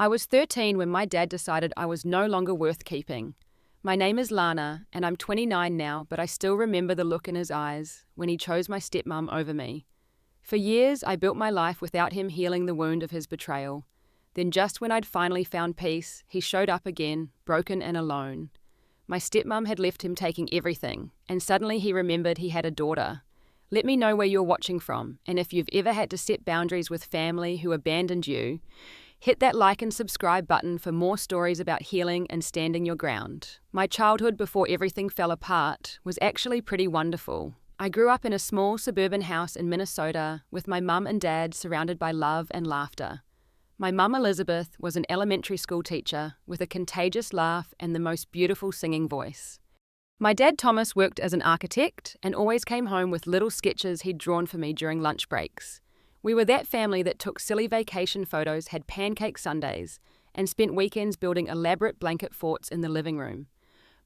I was 13 when my dad decided I was no longer worth keeping. My name is Lana, and I'm 29 now, but I still remember the look in his eyes when he chose my stepmom over me. For years, I built my life without him healing the wound of his betrayal. Then just when I'd finally found peace, he showed up again, broken and alone. My stepmom had left him taking everything, and suddenly he remembered he had a daughter. Let me know where you're watching from, and if you've ever had to set boundaries with family who abandoned you, hit that like and subscribe button for more stories about healing and standing your ground. My childhood before everything fell apart was actually pretty wonderful. I grew up in a small suburban house in Minnesota with my mum and dad surrounded by love and laughter. My mum Elizabeth was an elementary school teacher with a contagious laugh and the most beautiful singing voice. My dad Thomas worked as an architect and always came home with little sketches he'd drawn for me during lunch breaks. We were that family that took silly vacation photos, had pancake Sundays, and spent weekends building elaborate blanket forts in the living room.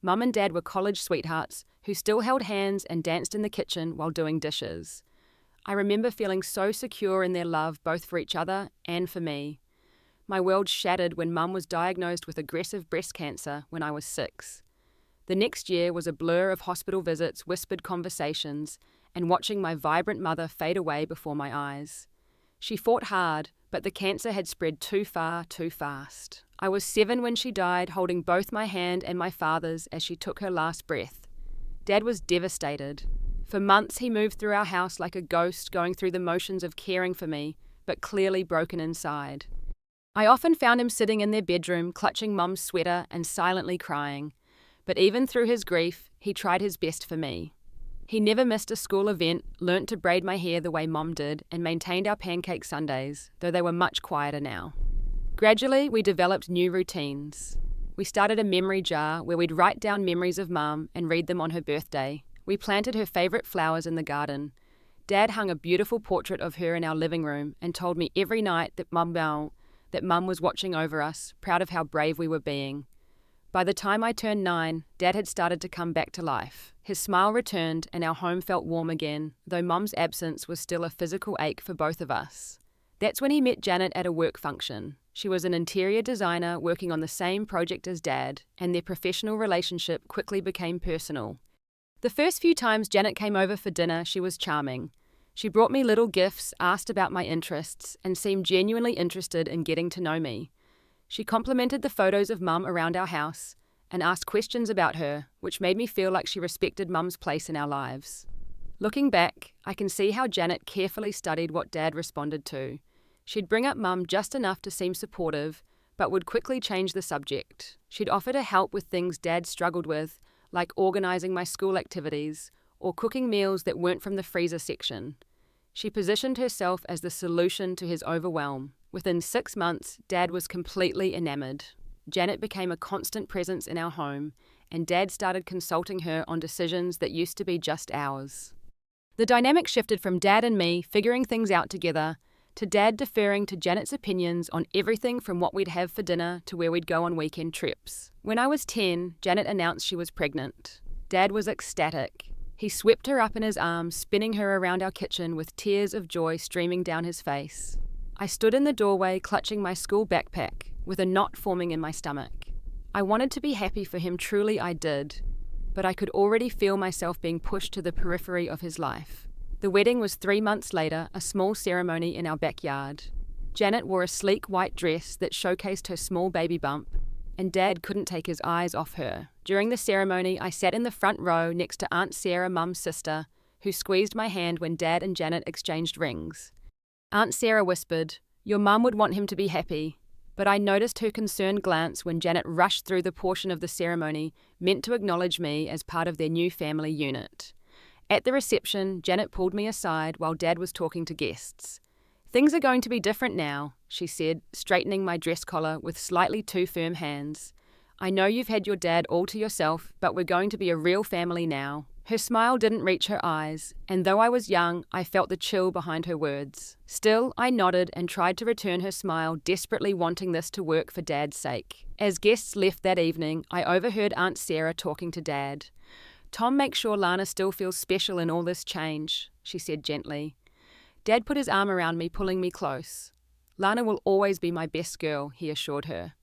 Mum and Dad were college sweethearts who still held hands and danced in the kitchen while doing dishes. I remember feeling so secure in their love both for each other and for me. My world shattered when Mum was diagnosed with aggressive breast cancer when I was 6. The next year was a blur of hospital visits, whispered conversations, and watching my vibrant mother fade away before my eyes. She fought hard, but the cancer had spread too far, too fast. I was 7 when she died, holding both my hand and my father's as she took her last breath. Dad was devastated. For months he moved through our house like a ghost, going through the motions of caring for me, but clearly broken inside. I often found him sitting in their bedroom, clutching Mum's sweater and silently crying. But even through his grief, he tried his best for me. He never missed a school event, learnt to braid my hair the way Mum did, and maintained our pancake Sundays, though they were much quieter now. Gradually, we developed new routines. We started a memory jar where we'd write down memories of Mum and read them on her birthday. We planted her favourite flowers in the garden. Dad hung a beautiful portrait of her in our living room and told me every night that Mum was watching over us, proud of how brave we were being. By the time I turned 9, Dad had started to come back to life. His smile returned and our home felt warm again, though Mum's absence was still a physical ache for both of us. That's when he met Janet at a work function. She was an interior designer working on the same project as Dad, and their professional relationship quickly became personal. The first few times Janet came over for dinner, she was charming. She brought me little gifts, asked about my interests, and seemed genuinely interested in getting to know me. She complimented the photos of Mum around our house and asked questions about her, which made me feel like she respected Mum's place in our lives. Looking back, I can see how Janet carefully studied what Dad responded to. She'd bring up Mum just enough to seem supportive, but would quickly change the subject. She'd offer to help with things Dad struggled with, like organising my school activities or cooking meals that weren't from the freezer section. She positioned herself as the solution to his overwhelm. Within 6 months, Dad was completely enamored. Janet became a constant presence in our home, and Dad started consulting her on decisions that used to be just ours. The dynamic shifted from Dad and me figuring things out together to Dad deferring to Janet's opinions on everything from what we'd have for dinner to where we'd go on weekend trips. When I was 10, Janet announced she was pregnant. Dad was ecstatic. He swept her up in his arms, spinning her around our kitchen with tears of joy streaming down his face. I stood in the doorway clutching my school backpack, with a knot forming in my stomach. I wanted to be happy for him, truly I did, but I could already feel myself being pushed to the periphery of his life. The wedding was 3 months later, a small ceremony in our backyard. Janet wore a sleek white dress that showcased her small baby bump, and Dad couldn't take his eyes off her. During the ceremony, I sat in the front row next to Aunt Sarah, Mum's sister, who squeezed my hand when Dad and Janet exchanged rings. Aunt Sarah whispered, "Your mum would want him to be happy," but I noticed her concerned glance when Janet rushed through the portion of the ceremony meant to acknowledge me as part of their new family unit. At the reception, Janet pulled me aside while Dad was talking to guests. "Things are going to be different now," she said, straightening my dress collar with slightly too firm hands. "I know you've had your dad all to yourself, but we're going to be a real family now." Her smile didn't reach her eyes, and though I was young, I felt the chill behind her words. Still, I nodded and tried to return her smile, desperately wanting this to work for Dad's sake. As guests left that evening, I overheard Aunt Sarah talking to Dad. "Tom, make sure Lana still feels special in all this change," she said gently. Dad put his arm around me, pulling me close. Lana will always be my best girl, he assured her.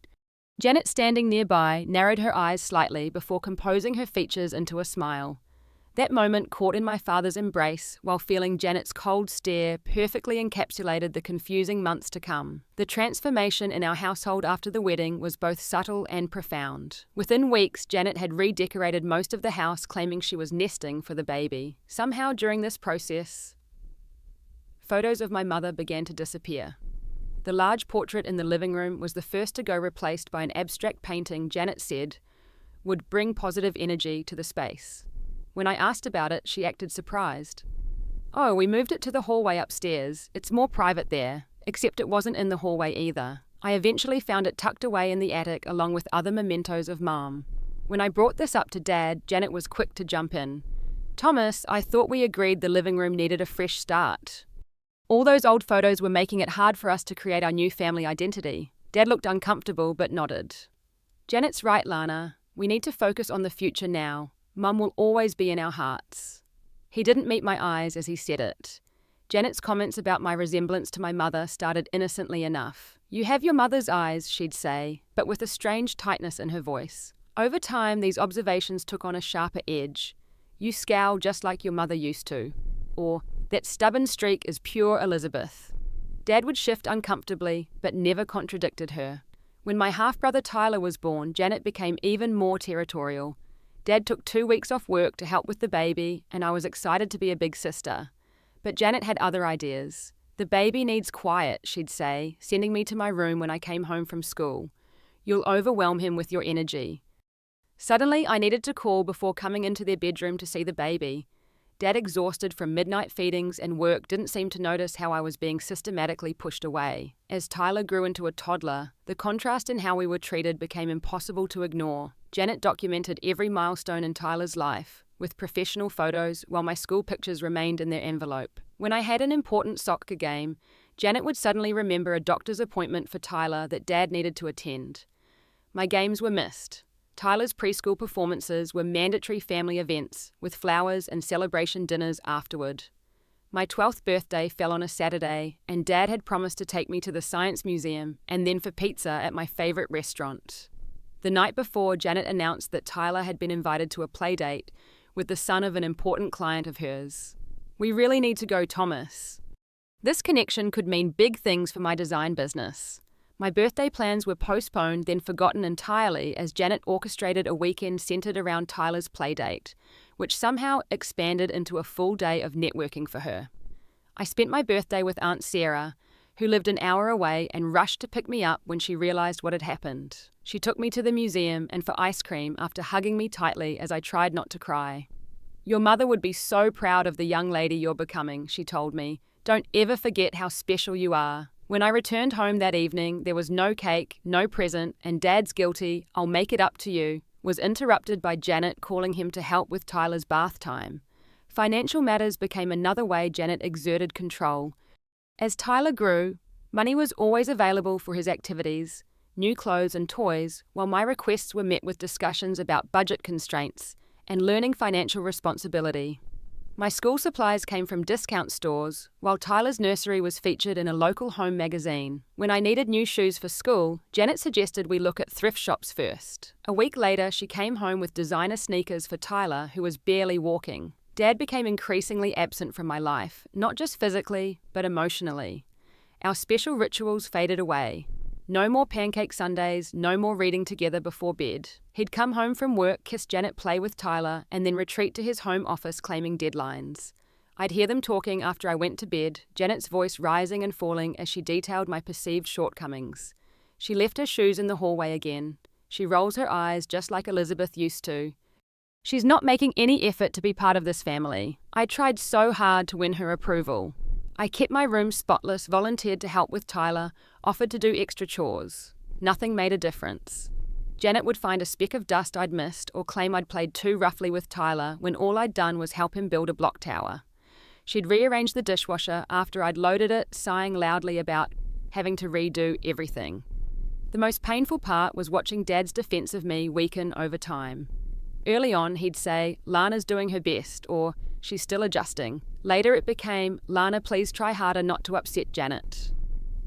Janet, standing nearby, narrowed her eyes slightly before composing her features into a smile. That moment, caught in my father's embrace while feeling Janet's cold stare, perfectly encapsulated the confusing months to come. The transformation in our household after the wedding was both subtle and profound. Within weeks, Janet had redecorated most of the house, claiming she was nesting for the baby. Somehow during this process, photos of my mother began to disappear. The large portrait in the living room was the first to go, replaced by an abstract painting Janet said would bring positive energy to the space. When I asked about it, she acted surprised. "Oh, we moved it to the hallway upstairs. It's more private there." Except it wasn't in the hallway either. I eventually found it tucked away in the attic along with other mementos of Mom. When I brought this up to Dad, Janet was quick to jump in. "Thomas, I thought we agreed the living room needed a fresh start. All those old photos were making it hard for us to create our new family identity." Dad looked uncomfortable but nodded. "Janet's right, Lana. We need to focus on the future now. Mum will always be in our hearts." He didn't meet my eyes as he said it. Janet's comments about my resemblance to my mother started innocently enough. "You have your mother's eyes," she'd say, but with a strange tightness in her voice. Over time, these observations took on a sharper edge. "You scowl just like your mother used to." Or, "That stubborn streak is pure Elizabeth." Dad would shift uncomfortably, but never contradicted her. When my half-brother Tyler was born, Janet became even more territorial. Dad took 2 weeks off work to help with the baby, and I was excited to be a big sister. But Janet had other ideas. "The baby needs quiet," she'd say, sending me to my room when I came home from school. "You'll overwhelm him with your energy." Suddenly, I needed to call before coming into their bedroom to see the baby. Dad, exhausted from midnight feedings and work, didn't seem to notice how I was being systematically pushed away. As Tyler grew into a toddler, the contrast in how we were treated became impossible to ignore. Janet documented every milestone in Tyler's life, with professional photos, while my school pictures remained in their envelope. When I had an important soccer game, Janet would suddenly remember a doctor's appointment for Tyler that Dad needed to attend. My games were missed. Tyler's preschool performances were mandatory family events, with flowers and celebration dinners afterward. My 12th birthday fell on a Saturday, and Dad had promised to take me to the Science Museum and then for pizza at my favorite restaurant. The night before, Janet announced that Tyler had been invited to a playdate with the son of an important client of hers. "We really need to go, Thomas." This connection could mean big things for my design business. My birthday plans were postponed, then forgotten entirely, as Janet orchestrated a weekend centered around Tyler's playdate, which somehow expanded into a full day of networking for her. I spent my birthday with Aunt Sarah, who lived an hour away and rushed to pick me up when she realized what had happened. She took me to the museum and for ice cream after hugging me tightly as I tried not to cry. "Your mother would be so proud of the young lady you're becoming," she told me. "Don't ever forget how special you are." When I returned home that evening, there was no cake, no present, and Dad's guilty, "I'll make it up to you," was interrupted by Janet calling him to help with Tyler's bath time. Financial matters became another way Janet exerted control. As Tyler grew, money was always available for his activities, new clothes and toys, while my requests were met with discussions about budget constraints and learning financial responsibility. My school supplies came from discount stores, while Tyler's nursery was featured in a local home magazine. When I needed new shoes for school, Janet suggested we look at thrift shops first. A week later, she came home with designer sneakers for Tyler, who was barely walking. Dad became increasingly absent from my life, not just physically, but emotionally. Our special rituals faded away. No more pancake Sundays, no more reading together before bed. He'd come home from work, kiss Janet, play with Tyler, and then retreat to his home office claiming deadlines. I'd hear them talking after I went to bed, Janet's voice rising and falling as she detailed my perceived shortcomings. She left her shoes in the hallway again. She rolls her eyes just like Elizabeth used to. She's not making any effort to be part of this family. I tried so hard to win her approval. I kept my room spotless, volunteered to help with Tyler, offered to do extra chores. Nothing made a difference. Janet would find a speck of dust I'd missed or claim I'd played too roughly with Tyler when all I'd done was help him build a block tower. She'd rearrange the dishwasher after I'd loaded it, sighing loudly about having to redo everything. The most painful part was watching Dad's defense of me weaken over time. Early on, he'd say, "Lana's doing her best," or "She's still adjusting." Later it became, "Lana, please try harder not to upset Janet."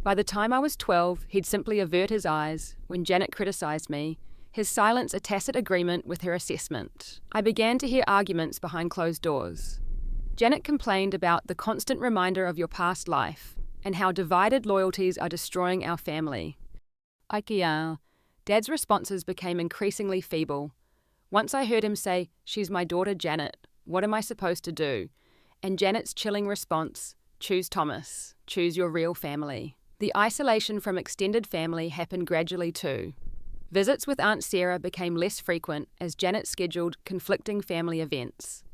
By the time I was 12, he'd simply avert his eyes when Janet criticized me, his silence a tacit agreement with her assessment. I began to hear arguments behind closed doors. Janet complained about the constant reminder of your past life and how divided loyalties are destroying our family. Dad's responses became increasingly feeble. Once I heard him say, "She's my daughter Janet, what am I supposed to do?" And Janet's chilling response, "Choose Thomas, choose your real family." The isolation from extended family happened gradually too. Visits with Aunt Sarah became less frequent as Janet scheduled conflicting family events.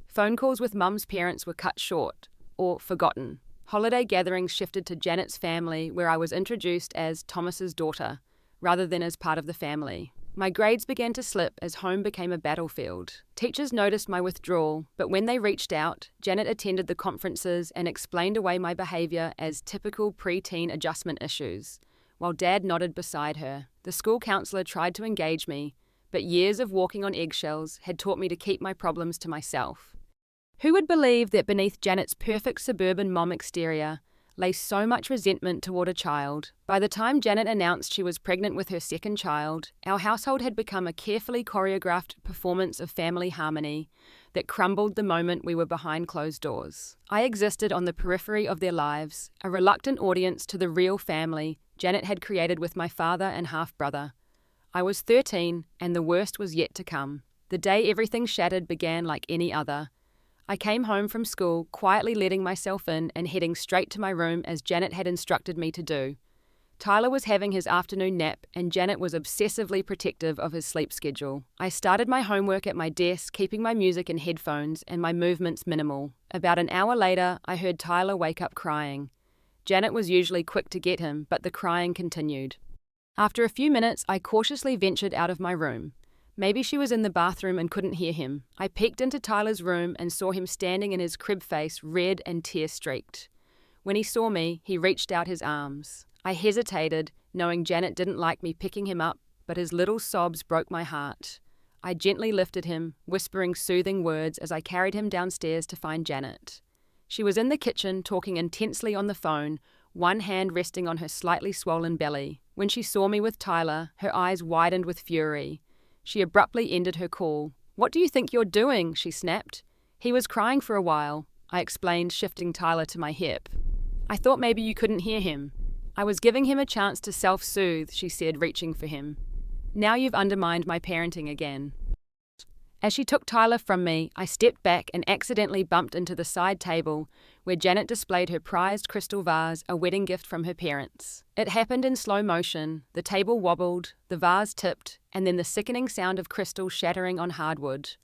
Phone calls with Mum's parents were cut short, or forgotten. Holiday gatherings shifted to Janet's family, where I was introduced as Thomas's daughter, rather than as part of the family. My grades began to slip as home became a battlefield. Teachers noticed my withdrawal, but when they reached out, Janet attended the conferences and explained away my behavior as typical preteen adjustment issues, while Dad nodded beside her. The school counselor tried to engage me, but years of walking on eggshells had taught me to keep my problems to myself. Who would believe that beneath Janet's perfect suburban mom exterior lay so much resentment toward a child? By the time Janet announced she was pregnant with her second child, our household had become a carefully choreographed performance of family harmony that crumbled the moment we were behind closed doors. I existed on the periphery of their lives, a reluctant audience to the real family Janet had created with my father and half-brother. I was 13, and the worst was yet to come. The day everything shattered began like any other. I came home from school, quietly letting myself in and heading straight to my room as Janet had instructed me to do. Tyler was having his afternoon nap, and Janet was obsessively protective of his sleep schedule. I started my homework at my desk, keeping my music in headphones and my movements minimal. About an hour later, I heard Tyler wake up crying. Janet was usually quick to get him, but the crying continued. After a few minutes, I cautiously ventured out of my room. Maybe she was in the bathroom and couldn't hear him. I peeked into Tyler's room and saw him standing in his crib face, red and tear-streaked. When he saw me, he reached out his arms. I hesitated, knowing Janet didn't like me picking him up, but his little sobs broke my heart. I gently lifted him, whispering soothing words as I carried him downstairs to find Janet. She was in the kitchen, talking intensely on the phone, one hand resting on her slightly swollen belly. When she saw me with Tyler, her eyes widened with fury. She abruptly ended her call. "What do you think you're doing?" she snapped. "He was crying for a while," I explained, shifting Tyler to my hip. "I thought maybe you couldn't hear him." "I was giving him a chance to self-soothe," she said, reaching for him. "Now you've undermined my parenting again." As she took Tyler from me, I stepped back and accidentally bumped into the side table where Janet displayed her prized crystal vase, a wedding gift from her parents. It happened in slow motion. The table wobbled, the vase tipped, and then the sickening sound of crystal shattering on hardwood.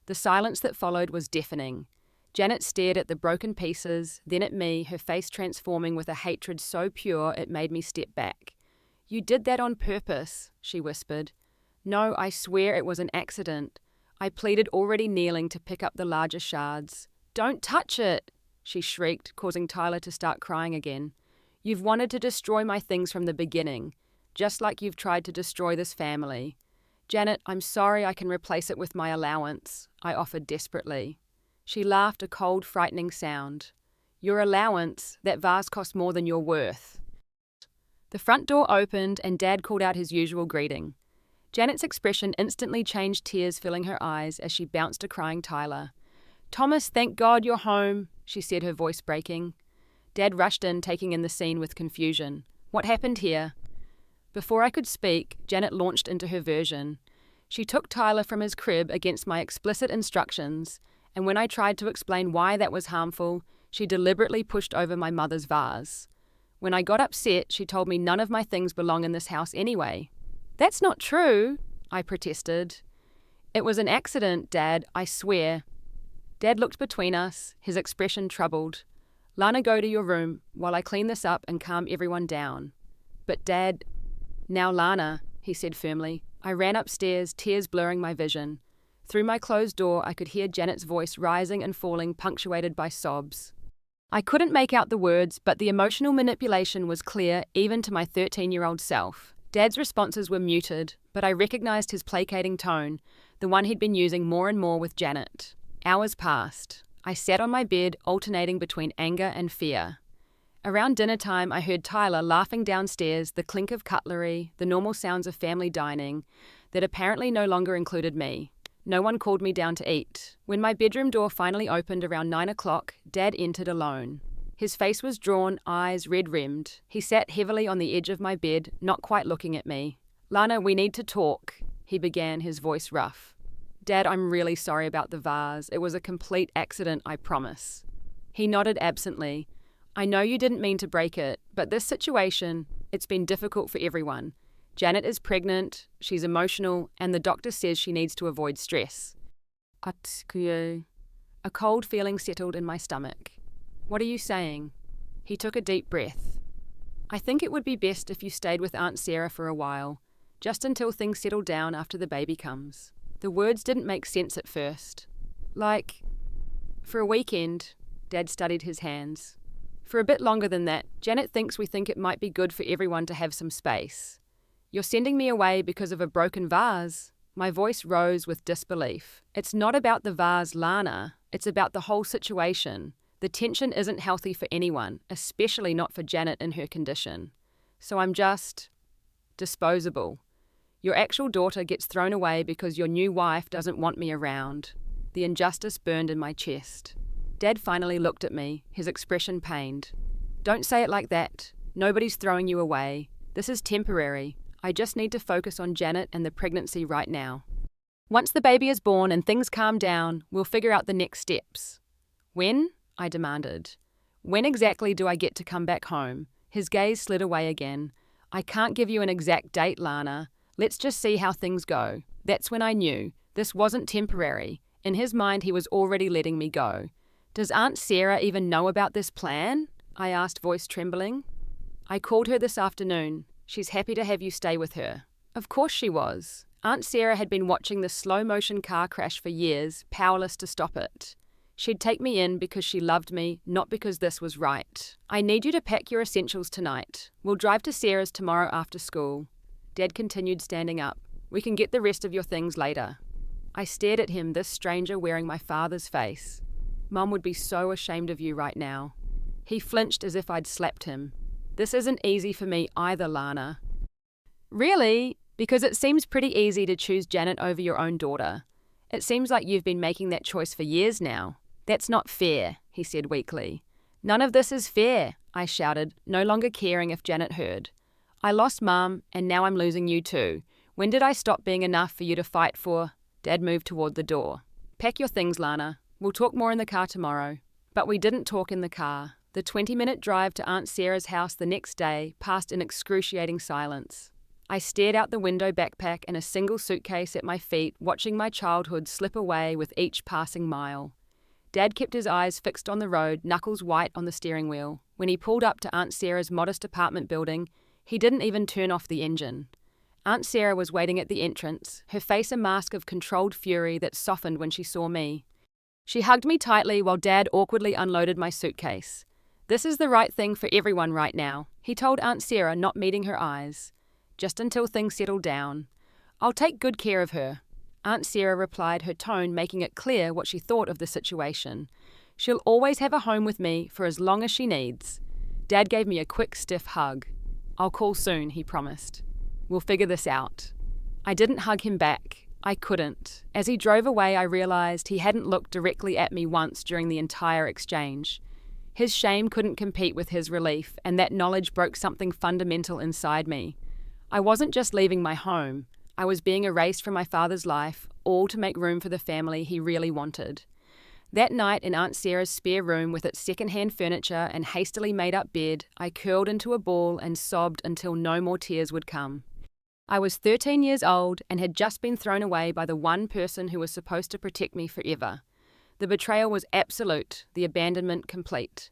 The silence that followed was deafening. Janet stared at the broken pieces, then at me, her face transforming with a hatred so pure it made me step back. "You did that on purpose," she whispered. "No, I swear it was an accident." I pleaded, already kneeling to pick up the larger shards. "Don't touch it," she shrieked, causing Tyler to start crying again. "You've wanted to destroy my things from the beginning, just like you've tried to destroy this family." "Janet, I'm sorry, I can replace it with my allowance," I offered desperately. She laughed, a cold, frightening sound. "Your allowance? That vase cost more than you're worth." The front door opened and Dad called out his usual greeting. Janet's expression instantly changed, tears filling her eyes as she bounced a crying Tyler. "Thomas, thank God you're home," she said, her voice breaking. Dad rushed in, taking in the scene with confusion. "What happened here?" Before I could speak, Janet launched into her version. She took Tyler from his crib against my explicit instructions, and when I tried to explain why that was harmful, she deliberately pushed over my mother's vase. When I got upset, she told me none of my things belong in this house anyway. "That's not true," I protested. "It was an accident, Dad, I swear." Dad looked between us, his expression troubled. "Lana, go to your room while I clean this up and calm everyone down." "But Dad..." "Now, Lana," he said firmly. I ran upstairs, tears blurring my vision. Through my closed door, I could hear Janet's voice rising and falling, punctuated by sobs. I couldn't make out the words, but the emotional manipulation was clear even to my 13-year-old self. Dad's responses were muted, but I recognized his placating tone, the one he'd been using more and more with Janet. Hours passed. I sat on my bed, alternating between anger and fear. Around dinner time, I heard Tyler laughing downstairs, the clink of cutlery, the normal sounds of family dining that apparently no longer included me. No one called me down to eat. When my bedroom door finally opened around 9 o'clock, Dad entered alone. His face was drawn, eyes red-rimmed. He sat heavily on the edge of my bed, not quite looking at me. "Lana, we need to talk," he began, his voice rough. "Dad, I'm really sorry about the vase. It was a complete accident, I promise." He nodded absently. "I know you didn't mean to break it, but this situation, it's been difficult for everyone. Janet is pregnant, she's emotional, and the doctor says she needs to avoid stress." A cold feeling settled in my stomach. "What are you saying?" He took a deep breath. "I think it would be best if you stayed with Aunt Sarah for a while, just until things settle down after the baby comes." The words didn't make sense at first. "Like, for a weekend," Dad studied his hands. "For a bit longer than that. Janet thinks we think it might be good for everyone to have some space." "You're sending me away because of a broken vase?" My voice rose with disbelief. "It's not about the vase, Lana. It's about the whole situation. The tension isn't healthy for anyone, especially not for Janet in her condition. So I'm just disposable. Your actual daughter gets thrown away because your new wife doesn't want me around." The injustice burned in my chest. Dad finally looked at me, his expression pained. "Don't say it like that. Nobody's throwing you away. This is temporary. I just need to focus on Janet and the pregnancy right now. Once the baby is born and things calm down, we'll figure out the next steps." "When?" I demanded. "When exactly do I get to come back home?" His gaze slid away again. "I can't give you an exact date, Lana. Let's just see how things go." That's when I knew. This wasn't temporary. In his mind, he was already letting me go. "Does Aunt Sarah even know about this plan?" I asked, voice trembling. "I called her this afternoon. She's happy to have you stay with her." Of course she was. Aunt Sarah had been watching the slow-motion car crash for years, powerless to stop it. She'd take me in because she loved me, not because this was right. "I need you to pack your essentials tonight. We'll drive to Sarah's tomorrow after school." Dad continued, standing up. "We can get the rest of your things later." I stared at him, this stranger wearing my father's face. "Mom would be so ashamed of you right now." He flinched as if I'd slapped him. "This isn't easy for me either, Lana." "Really? Because it seems pretty easy to choose Janet over your own daughter. It seems like you've been making that choice for years now." "That's not fair," he said weakly. "None of this is fair," I shouted, no longer caring if Janet heard. "I lost Mom, and now I'm losing you too. When did I stop being enough for you to fight for?" Dad moved toward the door. "Pack your things, Lana. We'll talk more in the car tomorrow." But we didn't talk in the car. The 20-minute drive to Aunt Sarah's house the next day passed in excruciating silence. I stared out the window, backpack and a single suitcase at my feet, watching my childhood slip away with each passing mile. Dad kept his eyes fixed on the road, knuckles white on the steering wheel. When he pulled up to Aunt Sarah's modest apartment building, he didn't even turn off the engine. Aunt Sarah was waiting at the entrance, her face a mask of controlled fury that softened when she saw me. She hugged me tightly while Dad awkwardly unloaded my suitcase. "This is the right thing for everyone right now," he told Aunt Sarah, not meeting her eyes. "Just until things settle down. I'll take good care of her." Aunt Sarah replied, her tone making it clear what she thought of the situation. "She'll always have a home with me for as long as she needs." Dad gave me a quick, stiff hug. "I'll call soon," he promised. "We'll figure this out." I didn't hug him back. I couldn't. As he drove away, I realized he hadn't looked directly at me once during the entire exchange. His shame couldn't compete with his relief, and that knowledge broke something fundamental inside me. I wasn't just leaving my home. I was being erased from my father's life, all to make room for the family he really wanted. That night in Aunt Sarah's spare room with its second-hand furniture and hastily made-up bed, I curled into a ball and sobbed until no more tears would come. I was 13 years old and had just been thrown away by the one person who was supposed to protect me forever. The betrayal was absolute, the abandonment complete.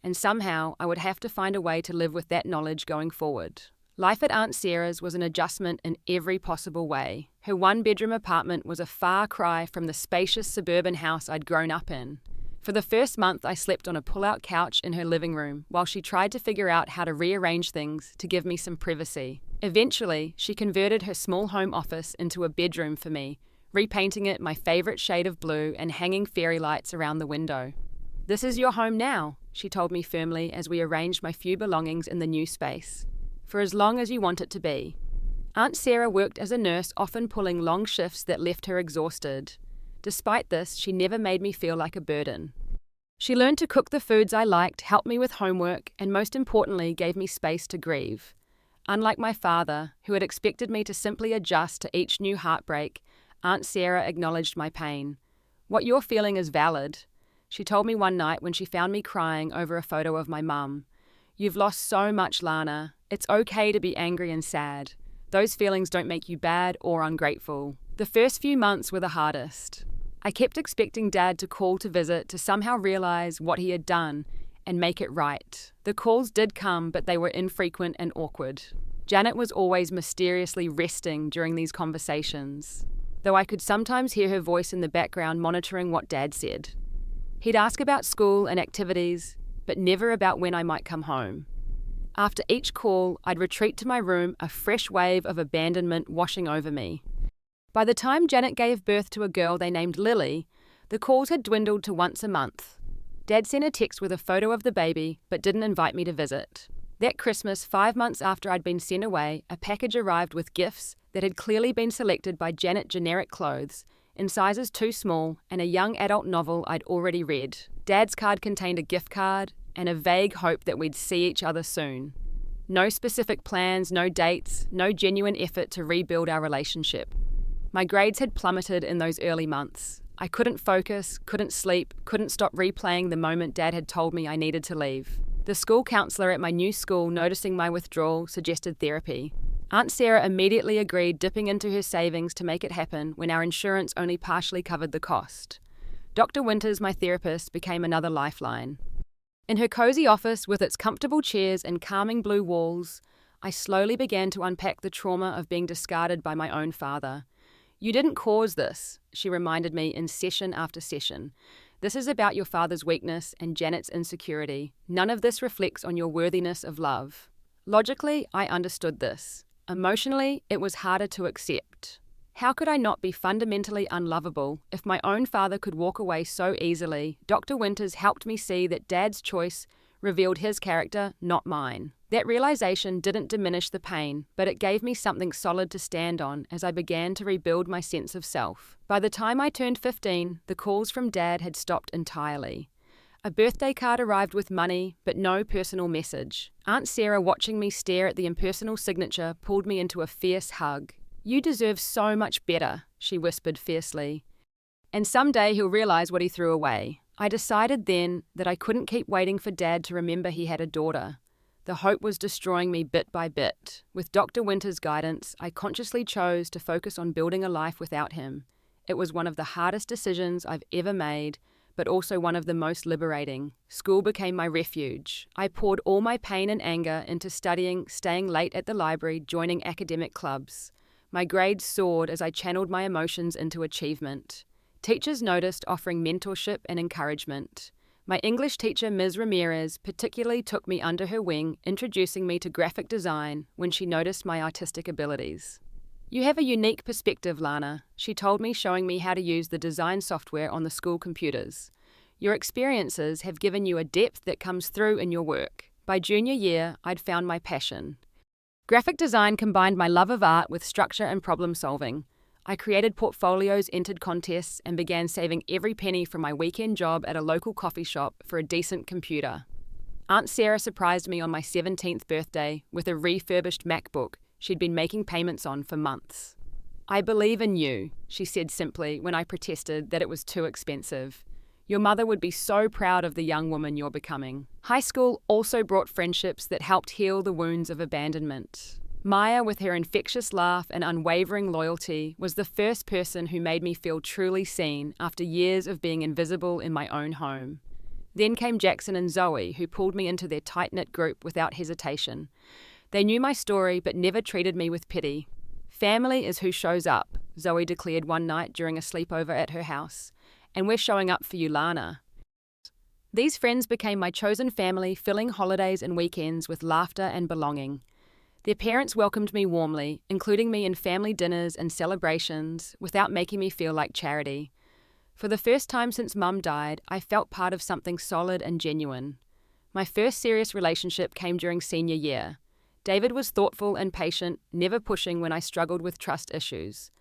And somehow I would have to find a way to live with that knowledge going forward. Life at Aunt Sarah's was an adjustment in every possible way. Her one-bedroom apartment was a far cry from the spacious suburban house I'd grown up in. For the first month, I slept on a pull-out couch in her living room while she tried to figure out how to rearrange things to give me some privacy. Eventually, she converted her small home office into a bedroom for me, repainting it my favorite shade of blue and hanging fairy lights around the window. "This is your home now," she told me firmly as we arranged my few belongings in the new space. For as long as you want it to be. Aunt Sarah worked as a nurse, often pulling long shifts that left her exhausted. Despite this, she never made me feel like a burden. She learned to cook the foods I liked, helped me with homework, and most importantly, gave me space to grieve. Unlike my father, who had expected me to simply adjust to each new heartbreak, Aunt Sarah acknowledged my pain. "What you're feeling is valid," she told me one night when she found me crying over a photo of my mum. "You've lost so much, Lana. It's okay to be angry and sad. Those feelings don't make you bad or ungrateful." The first few months were the hardest. I kept expecting Dad to call to visit, to somehow realize what he had done and make it right. The calls did come, but they were infrequent and awkward. Janet was always mysteriously resting during these conversations, though I could sometimes hear her voice in the background monitoring what Dad said. He'd ask about school and activities, but never about when I might come home. After each call, I'd retreat to my room, a fresh wave of abandonment washing over me. By the time Janet gave birth to a girl they named Lily, the calls had dwindled to once a month. Dad sent a text with a photo of the baby, but didn't invite me to visit. That Christmas, 5 months after I'd been sent away, a package arrived with gifts that had clearly been selected by Janet generic clothes, in sizes too small, and a young adult novel I'd already read. Dad's card contained a gift card and a vague hope that we'd see each other soon. No specific plans, no dates, no genuine effort to rebuild our relationship. My grades had plummeted in those early months. I couldn't focus, couldn't sleep, couldn't stop replaying the moment Dad had told me I needed to leave. The school counselor at my new school, noticing my withdrawal, suggested therapy. Aunt Sarah immediately agreed, dipping into her savings to make it happen when our insurance only partially covered the cost. Dr. Winters, my therapist, became another lifeline. In her cozy office with its comfortable chairs and calming blue walls, I slowly began to unpack the trauma of being discarded by my own father. "You didn't cause this," she reminded me in session after session. "This is about your father's weakness and Janet's insecurity. None of this reflects on your worthiness of love." Logically, I understood this. Emotionally, it was harder to accept. How could I not be fundamentally unlovable if my own father could walk away so easily? Dr. Winters helped me see that Dad's choice revealed his character, not mine. That realization didn't diminish the pain, but it gave me something solid to stand on as I began to rebuild my sense of self. By the time I turned 15, the calls from Dad had stopped entirely. A birthday card arrived with money, but no personal message. Aunt Sarah, watching me stare at the impersonal signature, pulled me into a fierce hug. "You deserve so much better," she whispered fiercely. "And someday he'll realize what he threw away." I decided then that I couldn't keep waiting for Dad to remember he had a daughter. The hope was destroying me bit by bit. With Dr. Winter's guidance, I consciously chose to focus on building a life without him. It was one of the hardest decisions I've ever made, but also one of the most liberating. School became my refuge. I poured all my pain and anger into studying, staying late at the library, joining academic clubs. My grades soared as I channeled my emotions into achievement. Teachers noticed, offering mentorship and encouragement. My English teacher, Ms. Ramirez, particularly took me under her wing, introducing me to graphic design when she noticed my artistic abilities. "You have a unique perspective, Lana," she told me, showing me how to use the design software on the school computers. "Your experiences have given you a depth that comes through in your work." By junior year, I'd found my passion. Graphic design combined my love of art with structure and problem solving. I created portfolios, entered contests, and began saving every penny from my weekend job at a local coffee shop for a decent computer. Aunt Sarah surprised me on my 17th birthday with a refurbished MacBook she'd been making payments on for months. "I believe in you," she said simply when I protested that it was too expensive. "Your mother would be so proud of the young woman you're becoming." High school also brought friendships that helped heal the wounds of abandonment. Maya, with her infectious laugh and unwavering loyalty, was the first person who made me feel truly seen after years of being invisible in my own home. Then came Jackson and Zoe, who pulled me into their tight-knit group without hesitation. They knew my story but never treated me with pity. "Family is who shows up," Zoe declared one night during a sleepover at her house. "And we're showing up for you, Lana." These friends became my chosen family, filling holidays and weekends with laughter and belonging. Their parents welcomed me warmly, including me in family dinners and celebrations, without making me feel like charity. For the first time since Mum died, I felt part of something solid and genuine. My first serious relationship came during senior year. David was thoughtful and patient, never pushing when I struggled with trust issues.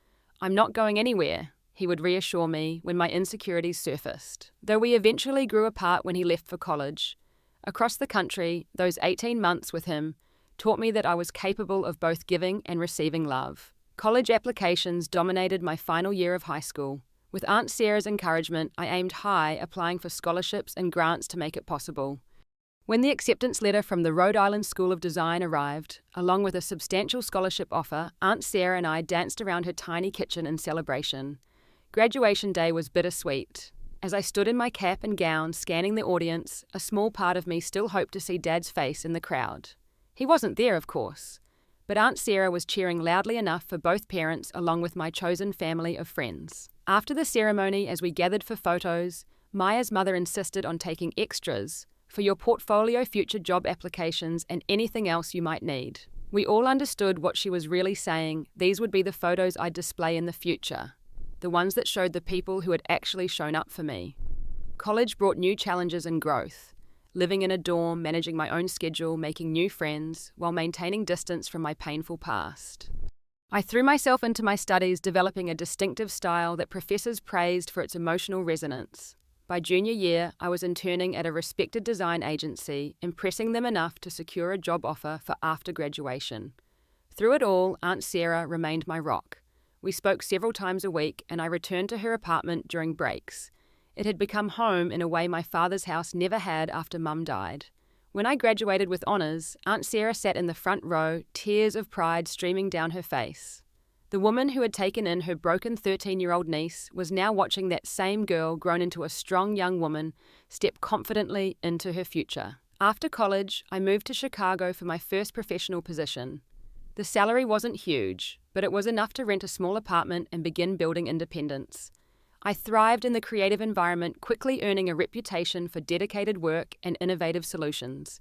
"I'm not going anywhere," he would reassure me when my insecurities surfaced. Though we eventually grew apart when he left for college. Across the country, those 18 months with him taught me that I was capable of both giving and receiving love. College applications dominated my final year of high school. With Aunt Sarah's encouragement, I aimed high, applying for scholarships and grants to make it possible. When the acceptance letter from the Rhode Island School of Design arrived, along with a substantial scholarship offer, Aunt Sarah and I danced around her tiny kitchen in celebration. Graduation day was bittersweet. As I stood in my cap and gown, scanning the audience, a small part of me still hoped to see Dad's face in the crowd. He wasn't there, of course, but Aunt Sarah was cheering loudly enough for both parents along with my chosen family of friends. After the ceremony, as we gathered for photos, Maya's mother insisted on taking extras for your portfolio, future job applications, and anything else you might need. We all understood what she was really saying. These would be the photos I'd display in the future, the ones that showed the people who had actually shown up for me. College brought new challenges and growth. Living in a dorm, managing my own schedule, making new friends, while maintaining distance from my painful past. I threw myself into my studies, developing a distinctive style that professors praised for its emotional resonance. By junior year, I was interning at a respected design agency, impressing them enough to secure a job offer for after graduation. Through it all, Aunt Sarah remained my rock. We spoke several times a week, and I returned to her apartment during breaks. It had become home in a way my father's house never had after Mum died. When I graduated with honours, Aunt Sarah sat in the front row, tears of pride streaming down her face. The woman who had taken in her broken 13-year-old niece was now watching that same girl, grown into a strong young woman, step confidently into her future. After college, I moved to Chicago for my first professional position. The salary wasn't huge, but it was enough to rent a small apartment and begin building independence. I thrived in the creative environment, quickly earning a reputation for dedicated work and innovative solutions.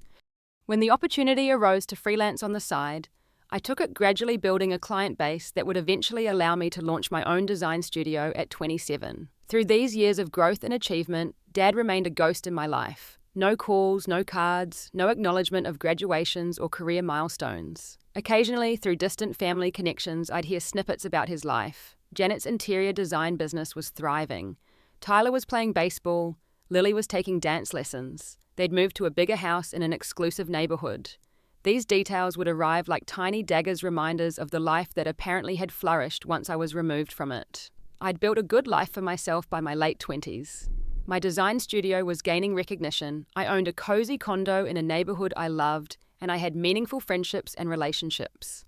When the opportunity arose to freelance on the side, I took it, gradually building a client base that would eventually allow me to launch my own design studio at 27. Through these years of growth and achievement, Dad remained a ghost in my life. No calls, no cards, no acknowledgement of graduations or career milestones. Occasionally, through distant family connections, I'd hear snippets about his life. Janet's interior design business was thriving. Tyler was playing baseball. Lily was taking dance lessons. They'd moved to a bigger house in an exclusive neighborhood. These details would arrive like tiny daggers, reminders of the life that apparently had flourished once I was removed from it. I'd built a good life for myself by my late 20s. My design studio was gaining recognition. I owned a cozy condo in a neighborhood I loved, and I had meaningful friendships and relationships.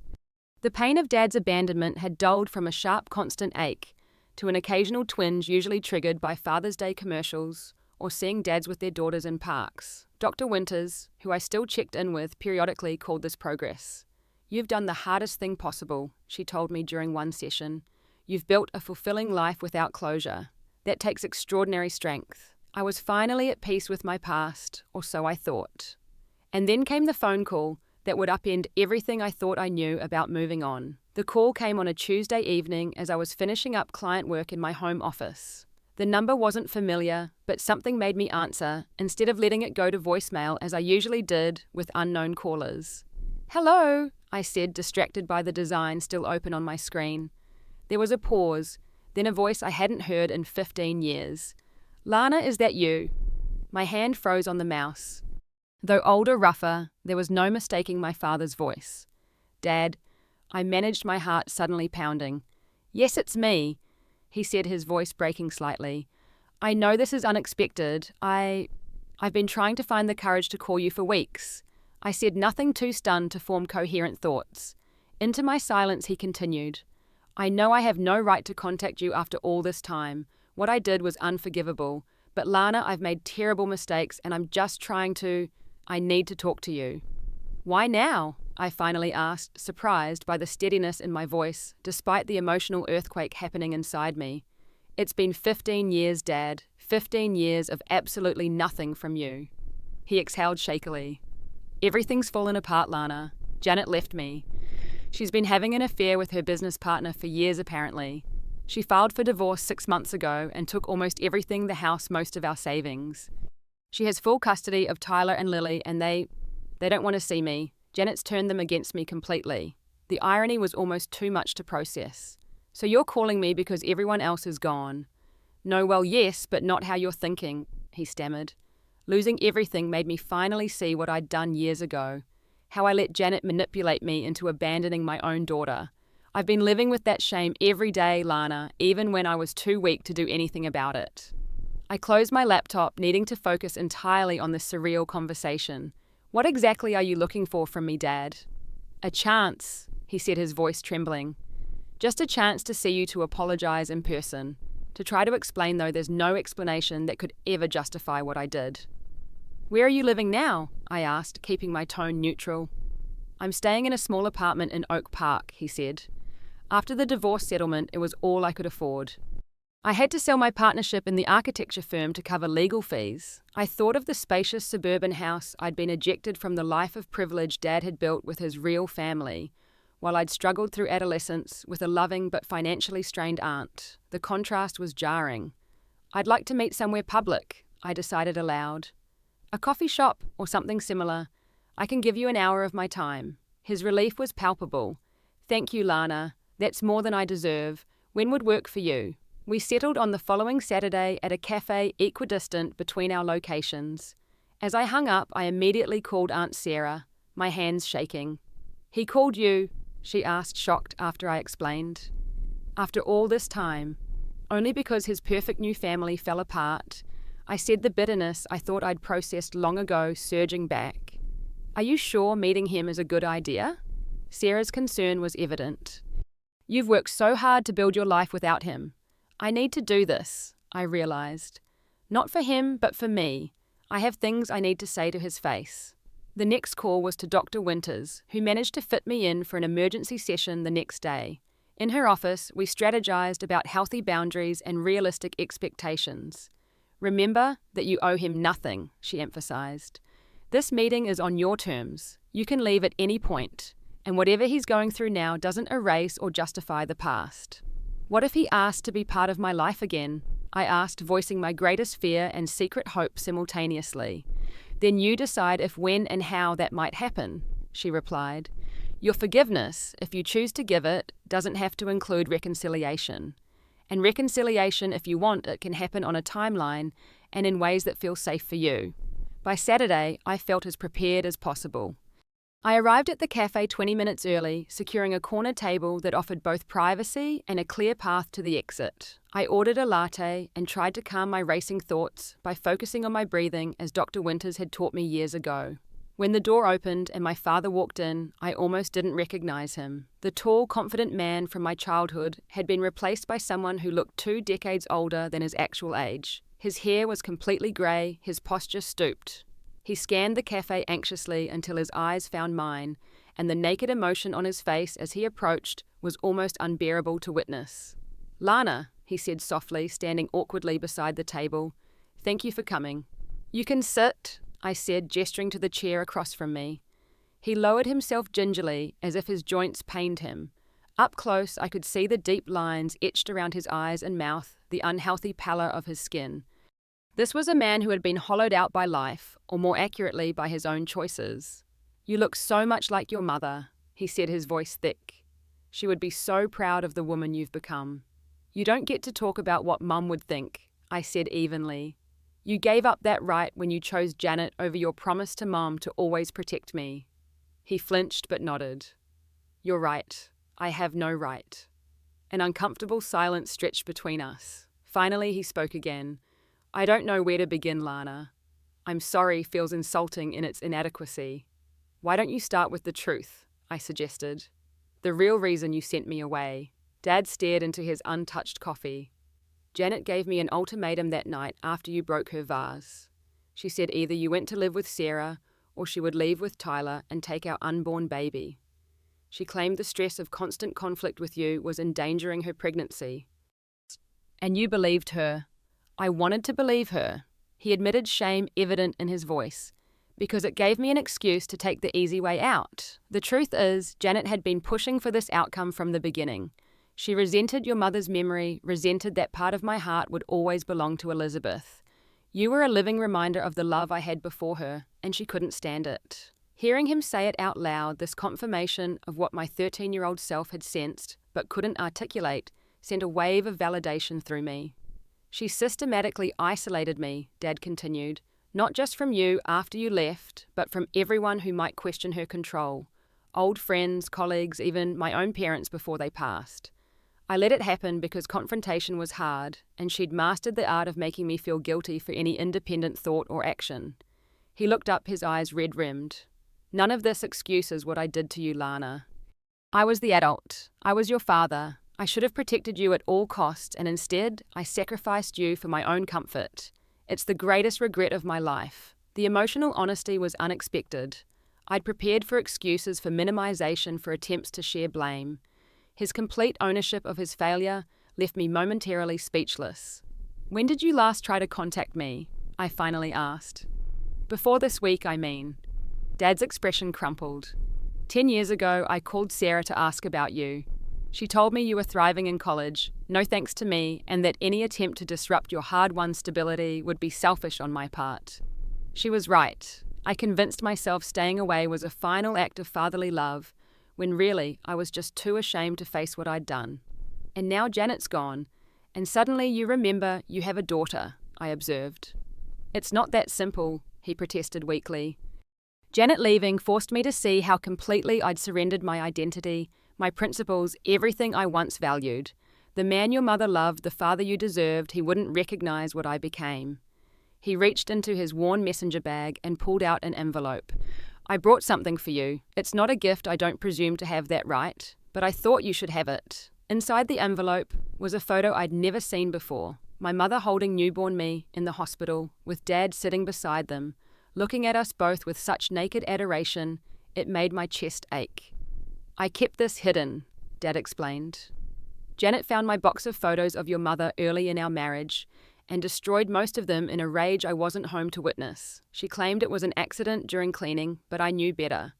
The pain of Dad's abandonment had dulled from a sharp, constant ache to an occasional twinge, usually triggered by Father's Day commercials or seeing dads with their daughters in parks. Dr. Winters, who I still checked in with periodically, called this progress. "You've done the hardest thing possible," she told me during one session. "You've built a fulfilling life without closure. That takes extraordinary strength." I was finally at peace with my past, or so I thought. And then came the phone call that would upend everything I thought I knew about moving on. The call came on a Tuesday evening as I was finishing up client work in my home office. The number wasn't familiar, but something made me answer, instead of letting it go to voicemail as I usually did with unknown callers. "Hello," I said, distracted by the design still open on my screen. There was a pause, then a voice I hadn't heard in 15 years. "Lana, is that you?" My hand froze on the mouse. Though older, rougher, there was no mistaking my father's voice. "Dad," I managed, my heart suddenly pounding. "Yes, it's me," he said, his voice breaking slightly. "I know this is unexpected. I've been trying to find the courage to call you for weeks." I said, nothing too stunned to form coherent thoughts. Into my silence he continued. "I know I have no right to contact you after all this time. What I did was unforgivable. But Lana, I've made terrible mistakes and I'm just trying to... I need to talk to you." "Why now?" I finally asked, surprised by the steadiness in my voice, despite the emotional earthquake happening inside me. "It's been 15 years, Dad. 15 years of absolutely nothing from you." He exhaled shakily. "Everything's fallen apart, Lana. Janet left me. She's been having an affair with her business partner for years, apparently. She filed for divorce 6 months ago and took almost everything, the house, most of our savings. She has full custody of Tyler and Lily, and they don't want to see me. Janet's turned them against me completely. The irony was almost too much to process. So you're calling me because everyone else is gone? No, well, yes, but not how you're thinking, he stammered. Losing everything made me finally see what I'd done years ago. How I let Janet manipulate me into abandoning my own daughter. I've been living with that shame every day, Lana, even when I was too weak to do anything about it. I closed my laptop, needing to focus entirely on this surreal conversation. What exactly are you looking for from me, Dad? A chance, he said, his voice trembling. Just a chance to see you, to apologize in person. To try to explain, though there's no explanation that could ever justify what I did. Where are you living now? I asked, keeping my tone neutral. I'm staying in a small apartment in Oak Park, he said. After the divorce settlement, it was all I could afford. I had to sell my partnership in the architecture firm to cover legal fees. I thought of the spacious suburban house I'd been ejected from, the life of privilege Dad had built with his real family, while I'd struggled through adolescence with a loving but financially strained aunt. The contrast was jarring. I'd like to meet somewhere public, I decided aloud. A coffee shop or something similar. I can give you an hour of my time. His relief was palpable. Thank you, Lana. That's more than I deserve. When would work for you? We settled on the following Saturday at a cafe equidistant between our locations. As I hung up, I immediately called Aunt Sarah, my hands shaking. He called you, she asked, shocked after I explained. After all this time, only because his perfect new family fell apart, I said, the bitterness I thought I'd processed long ago surging back. Are you sure meeting him is a good idea? Sarah's concern was evident. You've worked so hard to build your life without him. I need to do this, I realized. Not for him, but for me. I have things I need to say to his face. The next call was to Dr. Winters, who managed to fit me in for an emergency session the next day. In her office, we strategized about healthy boundaries and realistic expectations. Remember that you owe him nothing, she emphasized. This meeting is on your terms. You can leave at any point, and whatever he's going through now doesn't erase or justify the past. What if he asked to be part of my life again? I asked, voicing my greatest fear and secret hope simultaneously. Then you decide if, when, and how that might happen, she replied. Your forgiveness, if you choose to give it, doesn't have to include reconciliation. And reconciliation, if you want it, can happen on a timeline and in ways that feel safe for you. By Saturday, I felt as prepared as possible. I arrived at the cafe 20 minutes early, securing a corner table that offered both privacy and a clear path to the exit. I ordered a latte and tried to calm my racing thoughts by focusing on my breathing as Dr. Winters had taught me years ago. When the door opened and my father walked in, I almost didn't recognize him. The tall, confident man from my childhood had been replaced by someone who looked 2 decades older than his actual age. His hair was completely grey, his posture stooped. He scanned the cafe anxiously until his eyes found mine, and the naked emotion on his face as he approached was almost unbearable to witness. Lana, he said softly, standing awkwardly beside the table. Thank you for coming. You can sit, I said, gesturing to the chair across from me. He lowered himself gingerly, as if his joints pained him. Up close, I could see the deep lines etched around his eyes and mouth, the unhealthy pallor of his skin. This was a man who had been hollowed out by life, or more accurately, by his own choices. You look so much like your mother, he said, his voice thick. She would be so proud of the woman you've become. You don't get to talk about what Mum would think, I said evenly. You gave up that right when you chose Janet over your promise to Mum to always protect me. He flinched but nodded. You're right. I have no right. An uncomfortable silence stretched between us. Finally, he spoke again. I don't know where to begin, Lana. I'm sorry feels insulting in its inadequacy. Why don't you start with the truth? I suggested. The real reason you sent me away. Dad stared into his untouched coffee. Janet gave me an ultimatum that night after you broke her vase. She said either you went to live with Sarah or she would leave with Tyler and take our unborn baby. She claimed the stress of constant conflict with you was endangering her pregnancy. And you believed her. I wanted to believe her. He admitted, shame evident in his voice, because it gave me an excuse to take the easy way out. The truth is, Janet had been pushing for this outcome from the beginning. She resented your mother's memory, resented that part of my heart would always belong to Elizabeth. You were a living reminder of the love I had before her, and she couldn't stand it. Hearing him say it out loud, this confirmation of what my 13-year-old self had sensed but couldn't articulate, sent a wave of validation through me. She systematically isolated me, Dad continued, not just from you after you left, but from everyone who might question her control. Old friends, colleagues, even my own parents before they passed. I let it happen because confrontation was hard, and she'd mastered the art of making me feel guilty for any independent thought or action. He looked up, his eyes red-rimmed. None of this excuses what I did to you, Lana. I was the adult. I was your father. I should have protected you at all costs, and instead, I sacrificed you for my own comfort. It's the greatest regret of my life. The emotional honesty was unexpected. I'd prepared for excuses for minimization, for attempts to share blame. His complete ownership of his failure left me momentarily speechless. When did you last try to contact me? I finally asked. Before this week, I mean. Dad's expression crumpled. 10 years ago, I called Sarah to ask about you. She told me you were thriving in college, no thanks to me, and that any attempt to disrupt your hard-won stability would be selfish on my part. She was right. I convinced myself staying away was a final act of fatherly love, when really I was just too ashamed to face what I'd done. And now Janet's gone, and suddenly you remember you have a daughter, I observed. It's not that simple, he protested weakly. Janet leaving forced me to see how completely I'd surrendered my identity, my principles, everything I once valued. The man your mother loved, the father you deserved, he wouldn't recognize what I became. He reached into his worn messenger bag and pulled out an envelope. I brought something for you. It's not a gift, I don't presume to have that right, but I thought you should have it. Inside the envelope was a photo I'd never seen before. My mother holding newborn me in the hospital, with Dad sitting beside them, looking at us both with such naked adoration, it made my chest ache. I kept this hidden, Dad explained. Janet found my box of photos of your mother early in our marriage and destroyed most of them in a rage I wasn't home to witness. She claimed it was an accident during cleaning, but I knew better.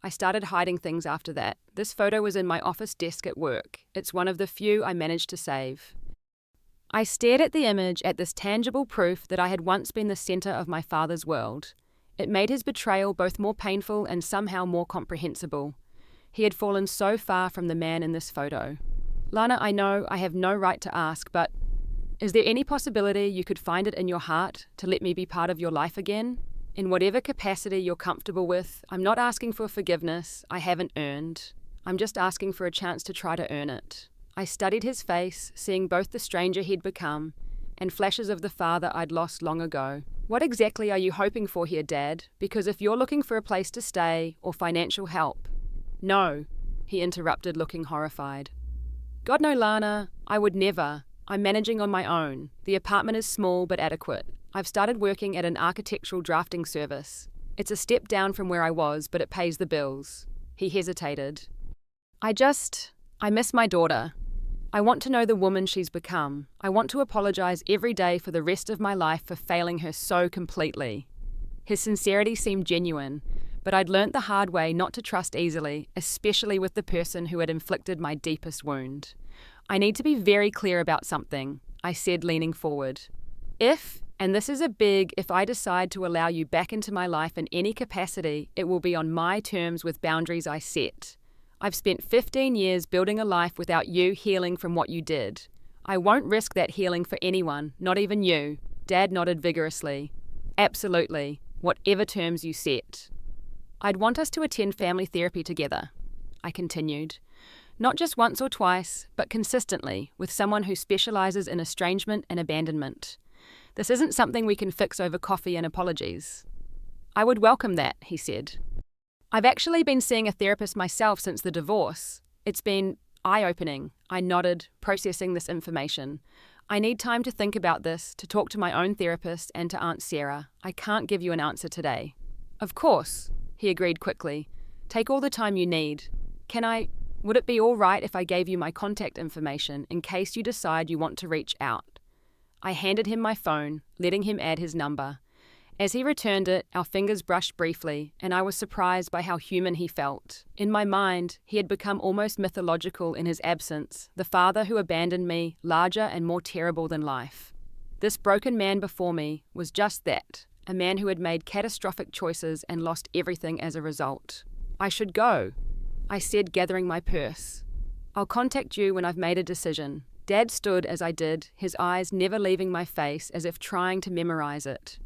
I started hiding things after that. This photo was in my office desk at work. It's one of the few I managed to save. I stared at the image, at this tangible proof that I had once been the center of my father's world. It made his betrayal both more painful and somehow more comprehensible. He had fallen so far from the man in this photo. Lana, I know I have no right to ask, but is there any possibility you could find it in your heart to let me be part of your life again? In whatever capacity you're comfortable with, I'm not asking for forgiveness I haven't earned. I'm just asking for a chance to try to earn it. I studied his face, seeing both the stranger he'd become and flashes of the father I'd lost long ago. What exactly are you hoping for here, Dad? Because if you're looking for a place to stay or financial help... No, he interrupted, looking horrified. God no, Lana, I would never. I'm managing on my own. The apartment is small but adequate. I've started working at an architectural drafting service. It's a step down from where I was, but it pays the bills. He hesitated. I miss my daughter. I want to know the woman she's become. I want to apologize every day for the rest of my life for failing her so completely. His sincerity seemed genuine, but I'd learnt the hard way not to trust easily, especially with the person who had inflicted my deepest wound. I need to be very clear about something, I said, leaning forward. If I decide to allow you back into my life in any capacity, it will be on my terms with boundaries I set. I've spent 15 years building a life without you healing from what you did. I won't risk that healing for anyone, not even you. Dad nodded vigorously. Absolutely, whatever terms you set. I'd want us to attend family therapy together, I continued. Not just once or twice, but consistently, with someone who specializes in estrangement and abandonment. This isn't something we can fix over coffee and apologies. I would welcome that, he said. I've actually been seeing a therapist myself since the divorce. It's been eye-opening. I nodded, processing this information. I need time to think about this, to talk to my own therapist and to Aunt Sarah. I can't give you an answer today. Of course, he agreed quickly. Take all the time you need. Would it be all right if I gave you my contact information in case you decide you want to reach out? I handed him my phone, letting him add his number. As he returned it, our fingers brushed briefly, and I was surprised by how human he felt. In my mind, he had become almost mythological in his absence, the father who abandoned me, larger and more terrible than life. This broken man before me was just that, a man who had made catastrophic choices and lost everything as a result. I should go, I said, gathering my purse. I'll contact you when I've made a decision. Dad stood as I did, his eyes never leaving my face as if trying to memorize it.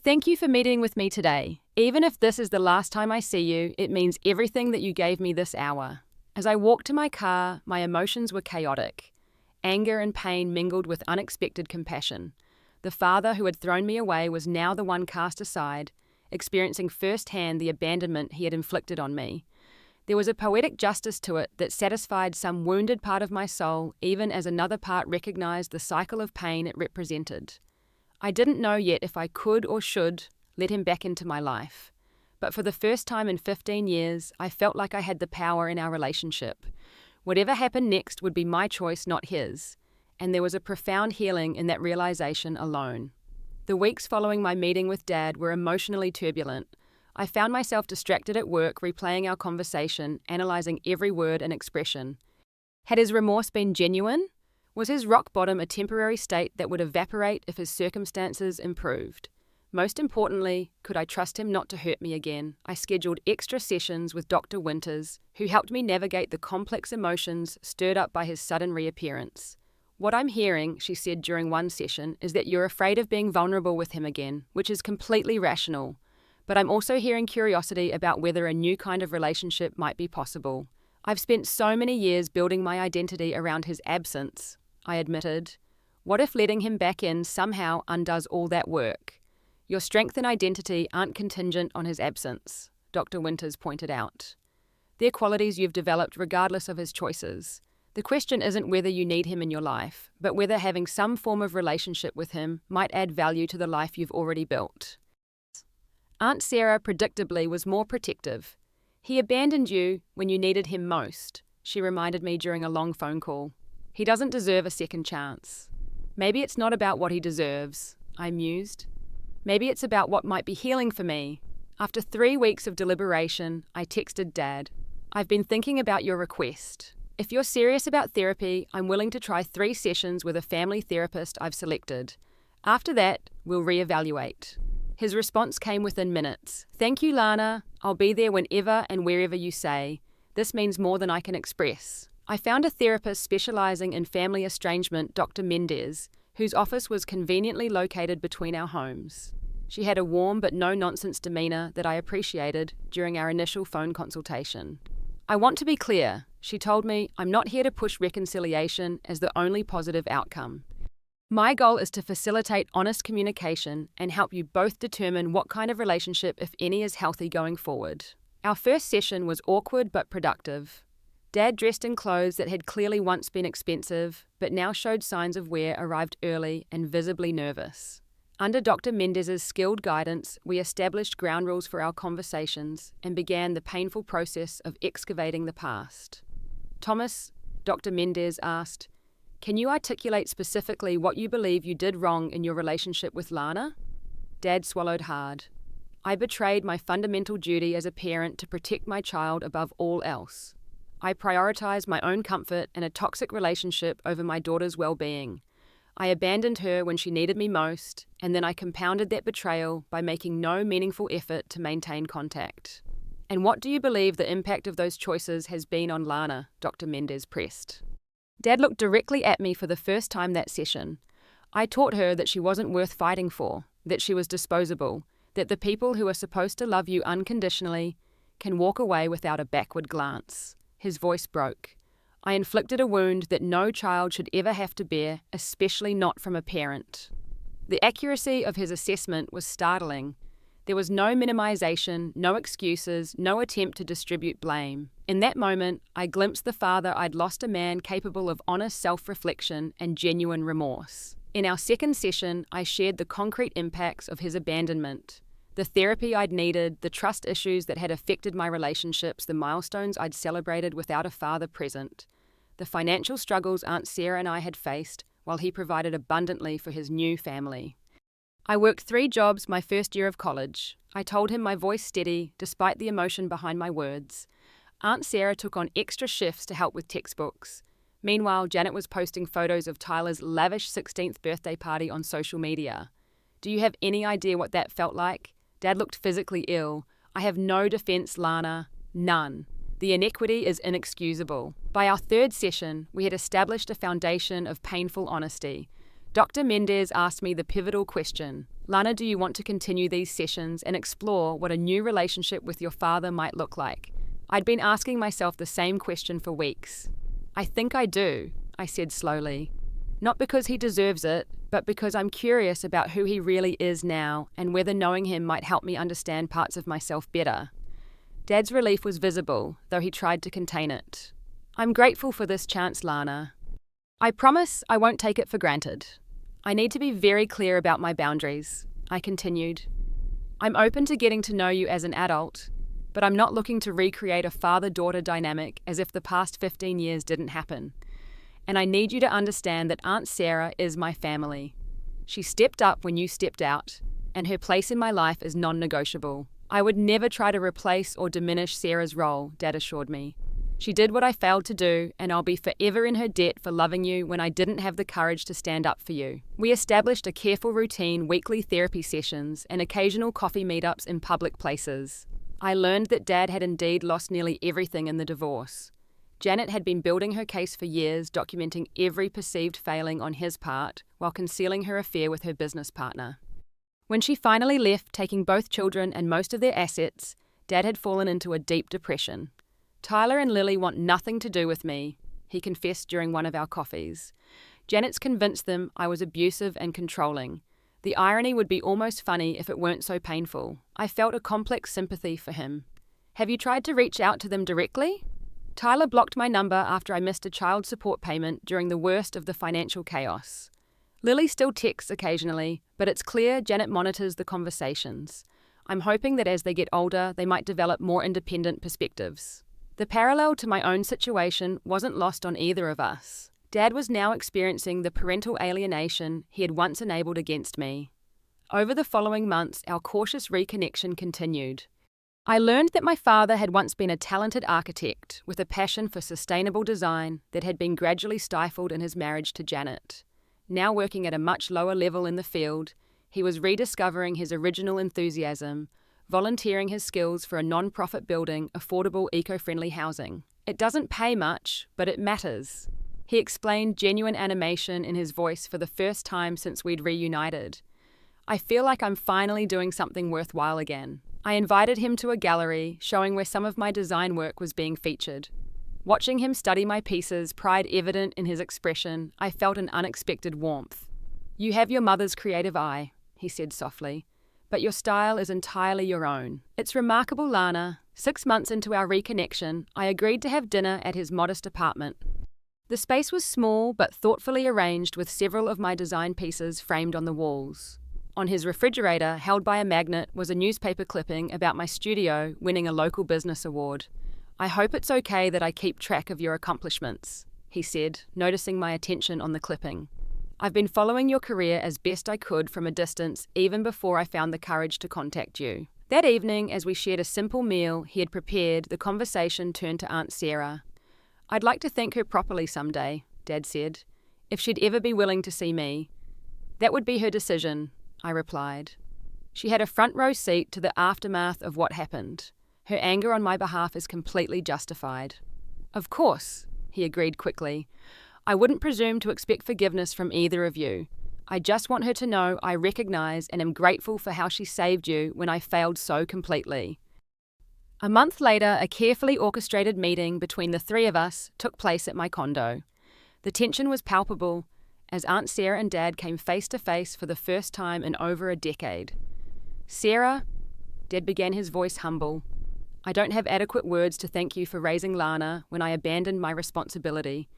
Thank you for meeting with me today. Even if this is the last time I see you, it means everything that you gave me this hour. As I walked to my car, my emotions were chaotic. Anger and pain mingled with unexpected compassion. The father who had thrown me away was now the one cast aside, experiencing firsthand the abandonment he had inflicted on me. There was a poetic justice to it that satisfied some wounded part of my soul, even as another part recognized the cycle of pain it represented. I didn't know yet if I could or should let him back into my life. But for the first time in 15 years, I felt like I had the power in our relationship. Whatever happened next would be my choice, not his. And there was a profound healing in that realization alone. The weeks following my meeting with Dad were emotionally turbulent. I found myself distracted at work, replaying our conversation, analyzing every word and expression. Had his remorse been genuine? Was his rock bottom a temporary state that would evaporate if his circumstances improved? Most importantly, could I trust him not to hurt me again? I scheduled extra sessions with Dr. Winters, who helped me navigate the complex emotions stirred up by his sudden reappearance. What I'm hearing, she said during one session, is that you're afraid of being vulnerable with him again, which is completely rational. But I'm also hearing curiosity about whether a new kind of relationship might be possible. I've spent so many years building my identity around his absence, I admitted. What if letting him back in somehow undoes all that work? Your strength and identity aren't contingent on his absence, Dr. Winters pointed out. They're qualities you've developed regardless of his choices. The question isn't whether you need him in your life, but whether having some form of relationship with him might add value to the life you've already built. Aunt Sarah predictably was more protective. He abandoned you when you needed him most, she reminded me during a long phone call. He doesn't deserve a second chance. Maybe it's not about what he deserves, I mused. Maybe it's about what might be healing for me. After 3 weeks of deliberation, I texted Dad. I've been thinking about your request. If you're serious about therapy, I'm willing to try 3 sessions with a family therapist I've selected. After that, we'll reevaluate. His response came within minutes. Thank you, Lana. I'll be there whenever and wherever you say. This means more than I can express. I found a therapist specializing in family estrangement, Dr. Mendez, whose office was conveniently located between our homes. She had a warm but no-nonsense demeanor that I appreciated during our initial phone consultation. I want to be clear, she told me, I'm not here to push reconciliation as the only positive outcome. My goal is to facilitate honest communication and help you both determine what kind of relationship, if any, is healthy going forward. Our first session was awkward but productive. Dad, dressed in clothes that had clearly once been expensive, but now showed signs of wear, arrived early and visibly nervous. Under Dr. Mendez's skilled guidance, we established ground rules for our conversations and began the painful process of excavating the past. Thomas, Dr. Mendez asked, can you articulate specifically what you believe you did wrong in your relationship with Lana? Dad swallowed hard. I betrayed my fundamental duty as a parent to protect my child above all else. I prioritized my own comfort and a toxic relationship over my daughter's well-being. I abandoned her when she needed me most, and then I compounded that betrayal by making no meaningful effort to maintain contact. And what do you believe the impact of those choices has been on Lana? Dr. Mendez pressed. Dad looked directly at me for the first time that session. I taught her that she wasn't worth fighting for, that she was disposable, that the people who are supposed to love you unconditionally can walk away without a backward glance. His voice broke. I inflicted a wound that no child should ever have to bear, especially not from a parent. The accuracy of his assessment was startling. There was no minimization, no excuses, no attempt to distribute blame. In that moment, I glimpsed the father I'd lost, a man capable of honest self-reflection and genuine remorse. In our second session, I shared the concrete impacts of his abandonment. The therapy I'd needed, the trust issues that had affected my relationships, the milestones I'd celebrated without a father present, the financial struggles Aunt Sarah and I had faced, while he provided abundantly for his new family. I worked 3 jobs my first year of college. I told him, my voice steady, despite the emotion behind my words. Aunt Sarah took on extra shifts to help with textbooks. Meanwhile, Janet was posting photos of Tyler's lavish 16th birthday party on social media. Do you have any idea what that felt like? Dad looked physically ill. I have no defense, Lana. None. The inequity is inexcusable. By our third session, we had established a foundation of painful honesty. Dr. Mendez asked me the pivotal question: Lana, do you want to continue these sessions and explore what a new relationship with your father might look like? I'd been asking myself the same question for weeks. I think I do, I said slowly. Not because he deserves it, but because I'm curious about who he really is now and whether knowing him might help me understand parts of myself better. Dad's relief was visible, though he tried to contain it. I'm grateful for this chance, Lana. I promise I won't take it for granted. I need to be very clear about my boundaries, I continued. I'm open to getting to know you as an adult, but I'm not looking to recreate a father-daughter dynamic as if the past 15 years didn't happen. And I need you to understand that Aunt Sarah is my family. She stepped up when you stepped out, and her place in my life is non-negotiable. I would never try to replace or diminish Sarah's role, Dad assured me. She did what I failed to do, and I'll be forever in her debt for loving you when I didn't have the courage to stand up for you. We established a careful routine, weekly therapy sessions, and occasional coffee meetups in public places. I learned that Dad had indeed lost nearly everything in the divorce. Janet had been building her case for years, documenting every perceived failing on his part while concealing her affair with her business partner. When she finally left, taking both children and most of their assets, Dad had fallen into a deep depression. Tyler and Lily want nothing to do with me, he confessed during one of our coffees. Janet's convinced them I was abusive and controlling. The irony would be almost funny if it weren't so painful. I felt a complex sympathy for him. Have you tried to reach out to them directly? Tyler blocked my number after I missed a child support payment during the worst of the financial chaos. Lily still texts occasionally, but it's clear Janet monitors the conversations. I'm hoping that as they get older, they might develop more independent perspectives. The parallel to my own situation wasn't lost on either of us. Dad was now experiencing the parental alienation he had once enabled against me. Over the following months, our cautious reconnection continued. I learned that my father had once been a talented architect with a passion for sustainable design that had been gradually stifled in his marriage to Janet. Now working at a much lower level in the field, he was rediscovering his original enthusiasm, volunteering his skills for a non-profit building affordable eco-friendly housing. It doesn't pay much, but it matters. He explained genuine animation in his voice for the first time since we'd reunited. I feel like I'm finally doing something worthwhile again. I invited him to a gallery, showing where some of my design work was being featured. Watching him study my pieces, pride evident in his expression, I felt an unexpected warmth. You have your mother's creative eye, he said softly, but your style is entirely your own. It's remarkable, Lana. 6 months into our reconnection, I agreed to have dinner at his modest apartment. The space was small but thoughtfully arranged with several of my design pieces framed on the walls. On his refrigerator, held by a magnet, was a newspaper clipping about my studio winning a local business award. I hope it's okay that I keep track of your accomplishments, he said, noticing my attention on the clipping. I've been following your career as best I could from a distance even before I found the courage to contact you. That evening, as we shared a simple meal he had prepared, the conversation turned to Aunt Sarah. I'd like to thank her properly someday, Dad said, if she'd ever be willing to see me. That would be her decision, I replied. She had a front row seat to the aftermath of what happened. Her anger on my behalf is completely justified. Of course, he agreed quickly. I wouldn't presume to expect forgiveness from either of you. I just want her to know I recognize and am grateful for how she saved you when I failed so completely. A month later, a carefully orchestrated meeting between the three of us took place at my condo. The tension was palpable as Aunt Sarah and Dad came face to face for the first time in over a decade. Sarah, Dad began, his voice humble. I don't have adequate words to thank you for raising Lana when I abandoned my responsibility.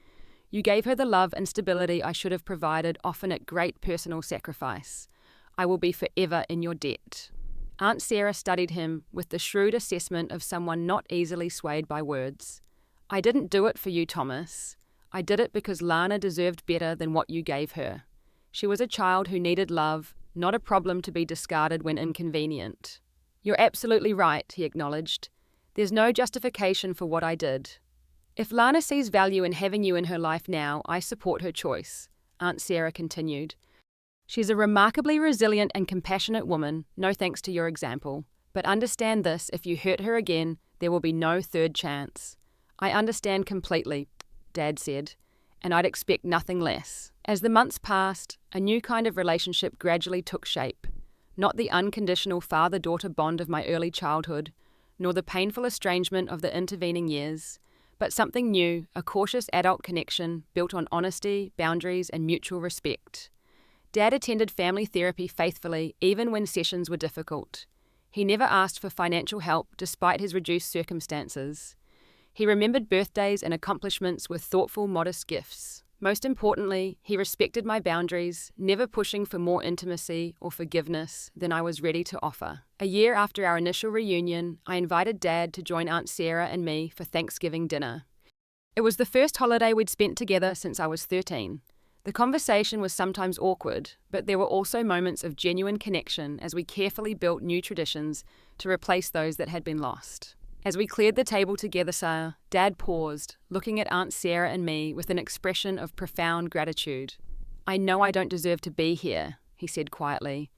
You gave her the love and stability I should have provided, often at great personal sacrifice. I will be forever in your debt. Aunt Sarah studied him with the shrewd assessment of someone not easily swayed by words. I didn't do it for you, Thomas. I did it because Lana deserved better than what you gave her. She was a child who needed love, not a problem to be discarded when inconvenient. You're absolutely right, he acknowledged. There's no justification for what I did. If Lana sees value in having you in her life now, I support her choice, Aunt Sarah continued. She's a remarkably resilient and compassionate woman, no thanks to your example. But understand this, if you hurt her again, there will be no third chance. I understand completely, Dad said, and I'd expect nothing less. As the months passed, a new kind of relationship gradually took shape. Not the unconditional father-daughter bond of my early childhood, nor the painful estrangement of the intervening years, but something new, a cautious adult connection built on honesty, boundaries, and mutual respect. Dad attended family therapy faithfully, even when sessions were difficult. He never asked for financial help despite his reduced circumstances. He remembered birthdays and accomplishments with thoughtful, modest gifts. Most importantly, he respected my boundaries, never pushing for more intimacy or forgiveness than I was ready to offer. A year after our initial reunion, I invited Dad to join Aunt Sarah and me for Thanksgiving dinner. It was the first holiday we'd spent together since I was 13. The conversation was sometimes awkward, but there were also moments of genuine connection as we carefully built new traditions to replace those that had been lost. As we cleared the table together, sir, Dad paused, looking at Aunt Sarah and me with an expression of profound gratitude. I know I don't deserve to be here, he said quietly.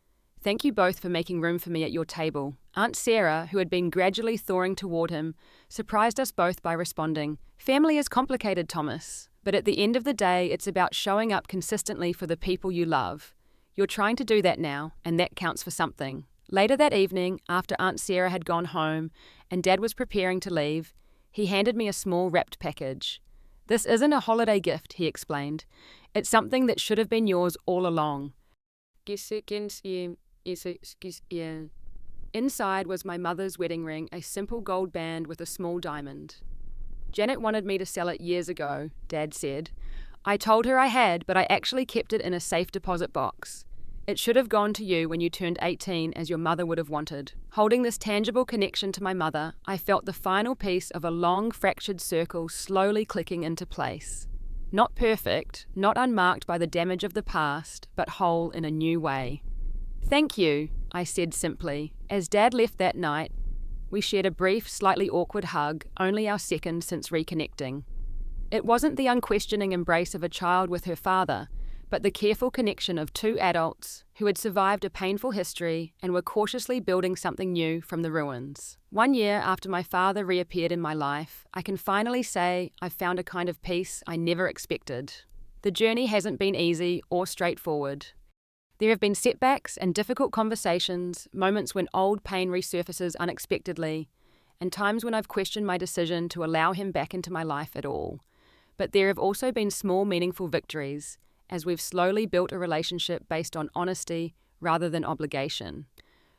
Thank you both for making room for me at your table. Aunt Sarah, who had been gradually thawing toward him, surprised us both by responding, Family is complicated, Thomas, but at the end of the day, it's about showing up consistently for the people you love. You're trying to do that now, and that counts for something. Later that evening, after Aunt Sarah had gone home and Dad was preparing to leave, he handed me a small wrapped package. This isn't a holiday gift, he explained. It's something that should have been yours all along. Inside was my mother's wedding ring, a simple gold band with a small diamond. Janet wanted me to sell it years ago, Dad said. I told her I had, but I actually kept it in a safe deposit box. It should have gone to you when you turned 18, as your mother would have wanted. Holding this tangible connection to my mother, I felt the final piece of a long, fractured circle slowly clicking into place. Not perfect, not unmarked by the damage of the past, but whole in a new way. Thank you, I said simply. As Dad left that night, we shared a brief, slightly awkward hug, only our second since reconnecting. It wasn't the unquestioning embrace of a child with her father, but the careful connection of two adults who had survived a painful history and were cautiously building something new from the ruins. 1 year after my father reappeared in my life, I can finally say I've found a kind of peace I never expected. The journey hasn't been easy or straightforward. There have been setbacks and difficult conversations, moments when old pain resurfaces unexpectedly, and times when I've questioned my decision to allow him back into my life at all. But there have also been small, meaningful victories, as we've slowly built a relationship based on honesty rather than obligation.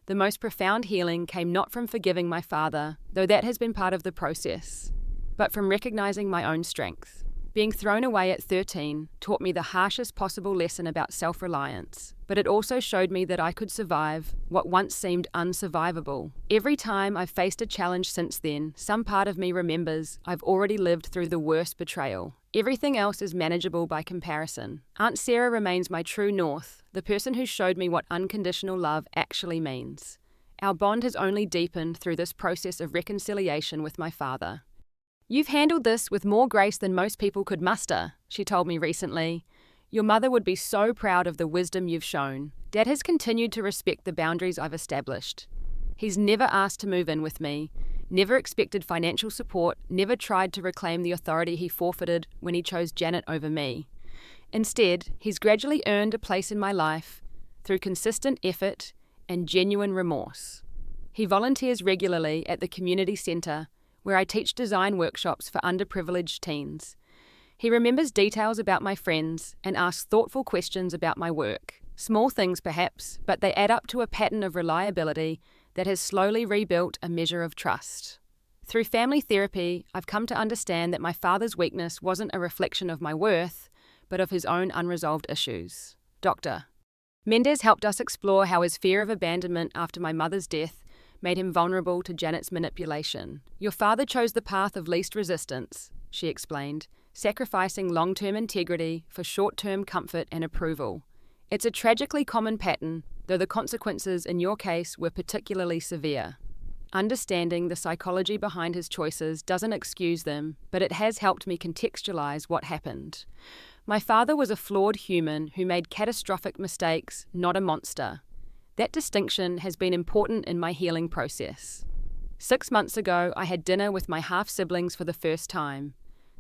The most profound healing came not from forgiving my father, though that has been part of the process, but from recognizing my own strength. Being thrown away at 13 taught me the harshest possible lesson about self-reliance, but it also showed me that I could survive what once seemed unsurvivable. Every time I've faced a challenge since then, some part of me remembers I've already lived through the worst betrayal. Everything else is manageable by comparison. Aunt Sarah remains my true north, the person who showed me what unconditional love actually means. Our bond has only deepened through this process of reconciliation with my father. You've handled this with more grace than most people could muster, she told me recently. Your mother would be so proud of the wisdom you've shown. Dad has continued to respect the boundaries I've established. He's never asked to move in with me, never expected financial support, never tried to reclaim the authority he forfeited when he chose Janet over me. Instead, he's gradually earned a place in my life through consistent effort and genuine remorse. He volunteers regularly at the community centre, where I teach design workshops for underprivileged teens. He remembers details about my friends and asks thoughtful questions about my work. Small things perhaps, but they add up to a pattern of reliability that has slowly rebuilt a measure of trust. Through family therapy, I've come to understand that my father's weakness wasn't a reflection of my worth, but of his own unresolved issues. Dr. Mendez helped us explore how his fear of abandonment after my mother's death made him vulnerable to Janet's manipulation. Your father chose the path of least resistance, she explained, sacrificing long-term integrity for short-term comfort and approval. It's a tragically common pattern, though the consequences in your case were particularly severe. Understanding the psychology behind his choices doesn't excuse them, but it has helped me contextualize what happened. My father was a flawed human who made catastrophic mistakes, not a monster. That distinction has been important in my healing process. 6 months ago, I had dinner with my half-siblings for the first time.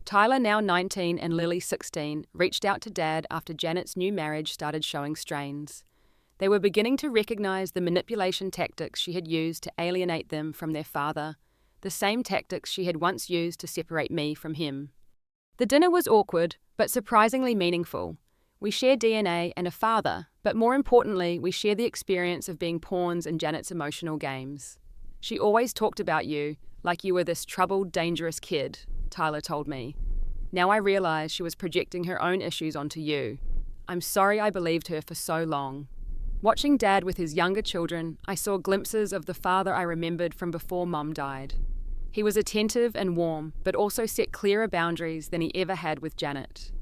Tyler, now 19 and Lily, 16, reached out to Dad after Janet's new marriage started showing strains. They were beginning to recognize the manipulation tactics she had used to alienate them from their father, the same tactics she had once used to separate me from him. The dinner was awkward, but surprisingly meaningful. We share DNA and a father, but more importantly, we share the experience of being pawns in Janet's emotional games. She always talked about you like you were this troubled, dangerous kid, Tyler told me. Now I realize she was projecting her own issues onto you. I'm sorry I believed her for so long. Watching Dad with his younger children, I saw glimpses of the father I remembered from before Mum died. He was attentive and warm, but also set clearer boundaries than he ever had with Janet.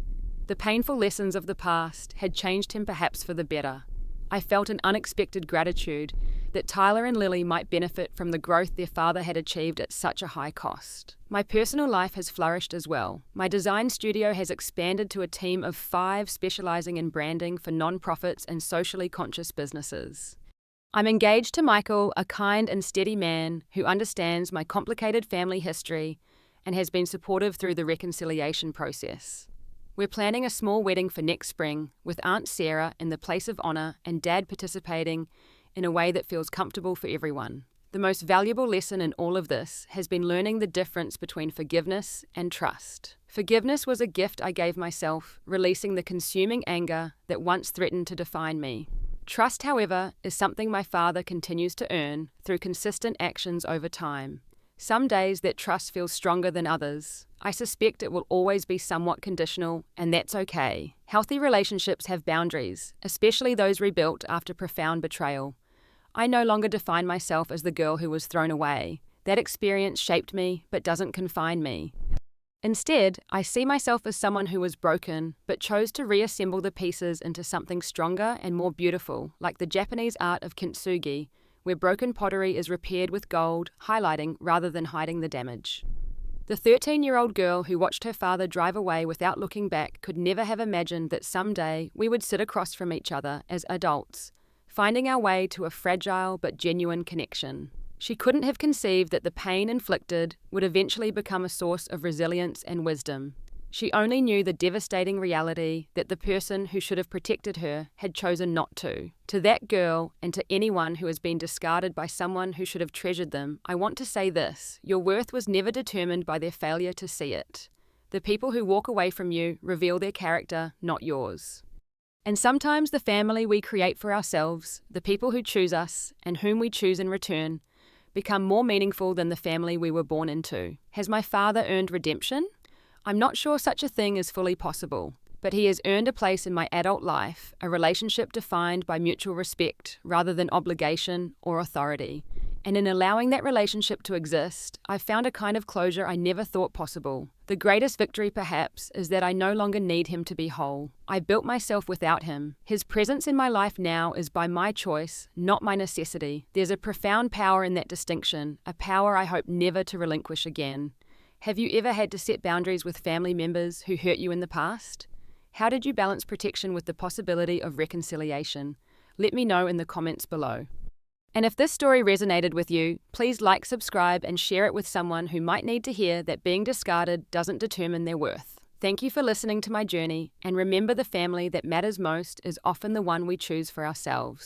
The painful lessons of the past had changed him perhaps for the better. I felt an unexpected gratitude that Tyler and Lily might benefit from the growth their father had achieved at such a high cost. My personal life has flourished as well. My design studio has expanded to a team of 5 specializing in branding for nonprofits and socially conscious businesses. I'm engaged to Michael, a kind and steady man who understands my complicated family history and has been supportive through the reconciliation process. We're planning a small wedding for next spring, with Aunt Sarah in the place of honor and Dad participating in a way that feels comfortable for everyone. The most valuable lesson in all of this has been learning the difference between forgiveness and trust. Forgiveness was a gift I gave myself, releasing the consuming anger that once threatened to define me. Trust, however, is something my father continues to earn through consistent actions over time. Some days that trust feels stronger than others. I suspect it will always be somewhat conditional, and that's okay. Healthy relationships have boundaries, especially those rebuilt after profound betrayal. I no longer define myself as the girl who was thrown away. That experience shaped me, but doesn't confine me. Instead, I see myself as someone who was broken, but chose to reassemble the pieces into something stronger and more beautiful, like the Japanese art of kintsugi, where broken pottery is repaired with gold, highlighting rather than hiding the damage. The 13-year-old girl who watched her father drive away without looking back could never have imagined that someday we would sit across from each other as adults, finding our way to a fragile but genuine connection. She couldn't have conceived that the pain inflicted would eventually become a source of resilience and wisdom. She only knew the devastating reality that the person who should have protected her had chosen not to. To that girl, and to anyone who has been discarded by someone who should have treasured them, I want to say this: your worth was never determined by their failure to see it. The people who walk away from you reveal their character, not yours. And sometimes the family we create for ourselves, the people who choose us, and whom we choose in return, become more meaningful than the family we were born into. Has my father earned redemption? I'm not sure such a thing is fully possible, but he has earned a place in my adult life, a relationship defined by mutual respect rather than obligation or authority. And in allowing that relationship to exist, I've found a kind of closure I never thought possible. The greatest victory, perhaps, is that I no longer need him to be whole. I built myself without him. His presence in my life now is by my choice, not my necessity. There's a profound power in that distinction, a power I hope never to relinquish again. Have you ever had to set boundaries with family members who hurt you in the past? How did you balance protection with the possibility of reconciliation? Let me know in the comments below. And if this story resonated with you, please like, subscribe, and share it with someone who might need to hear that being discarded doesn't determine their worth. Thank you for listening to my journey, and remember, the family that matters most is often the one we choose for ourselves.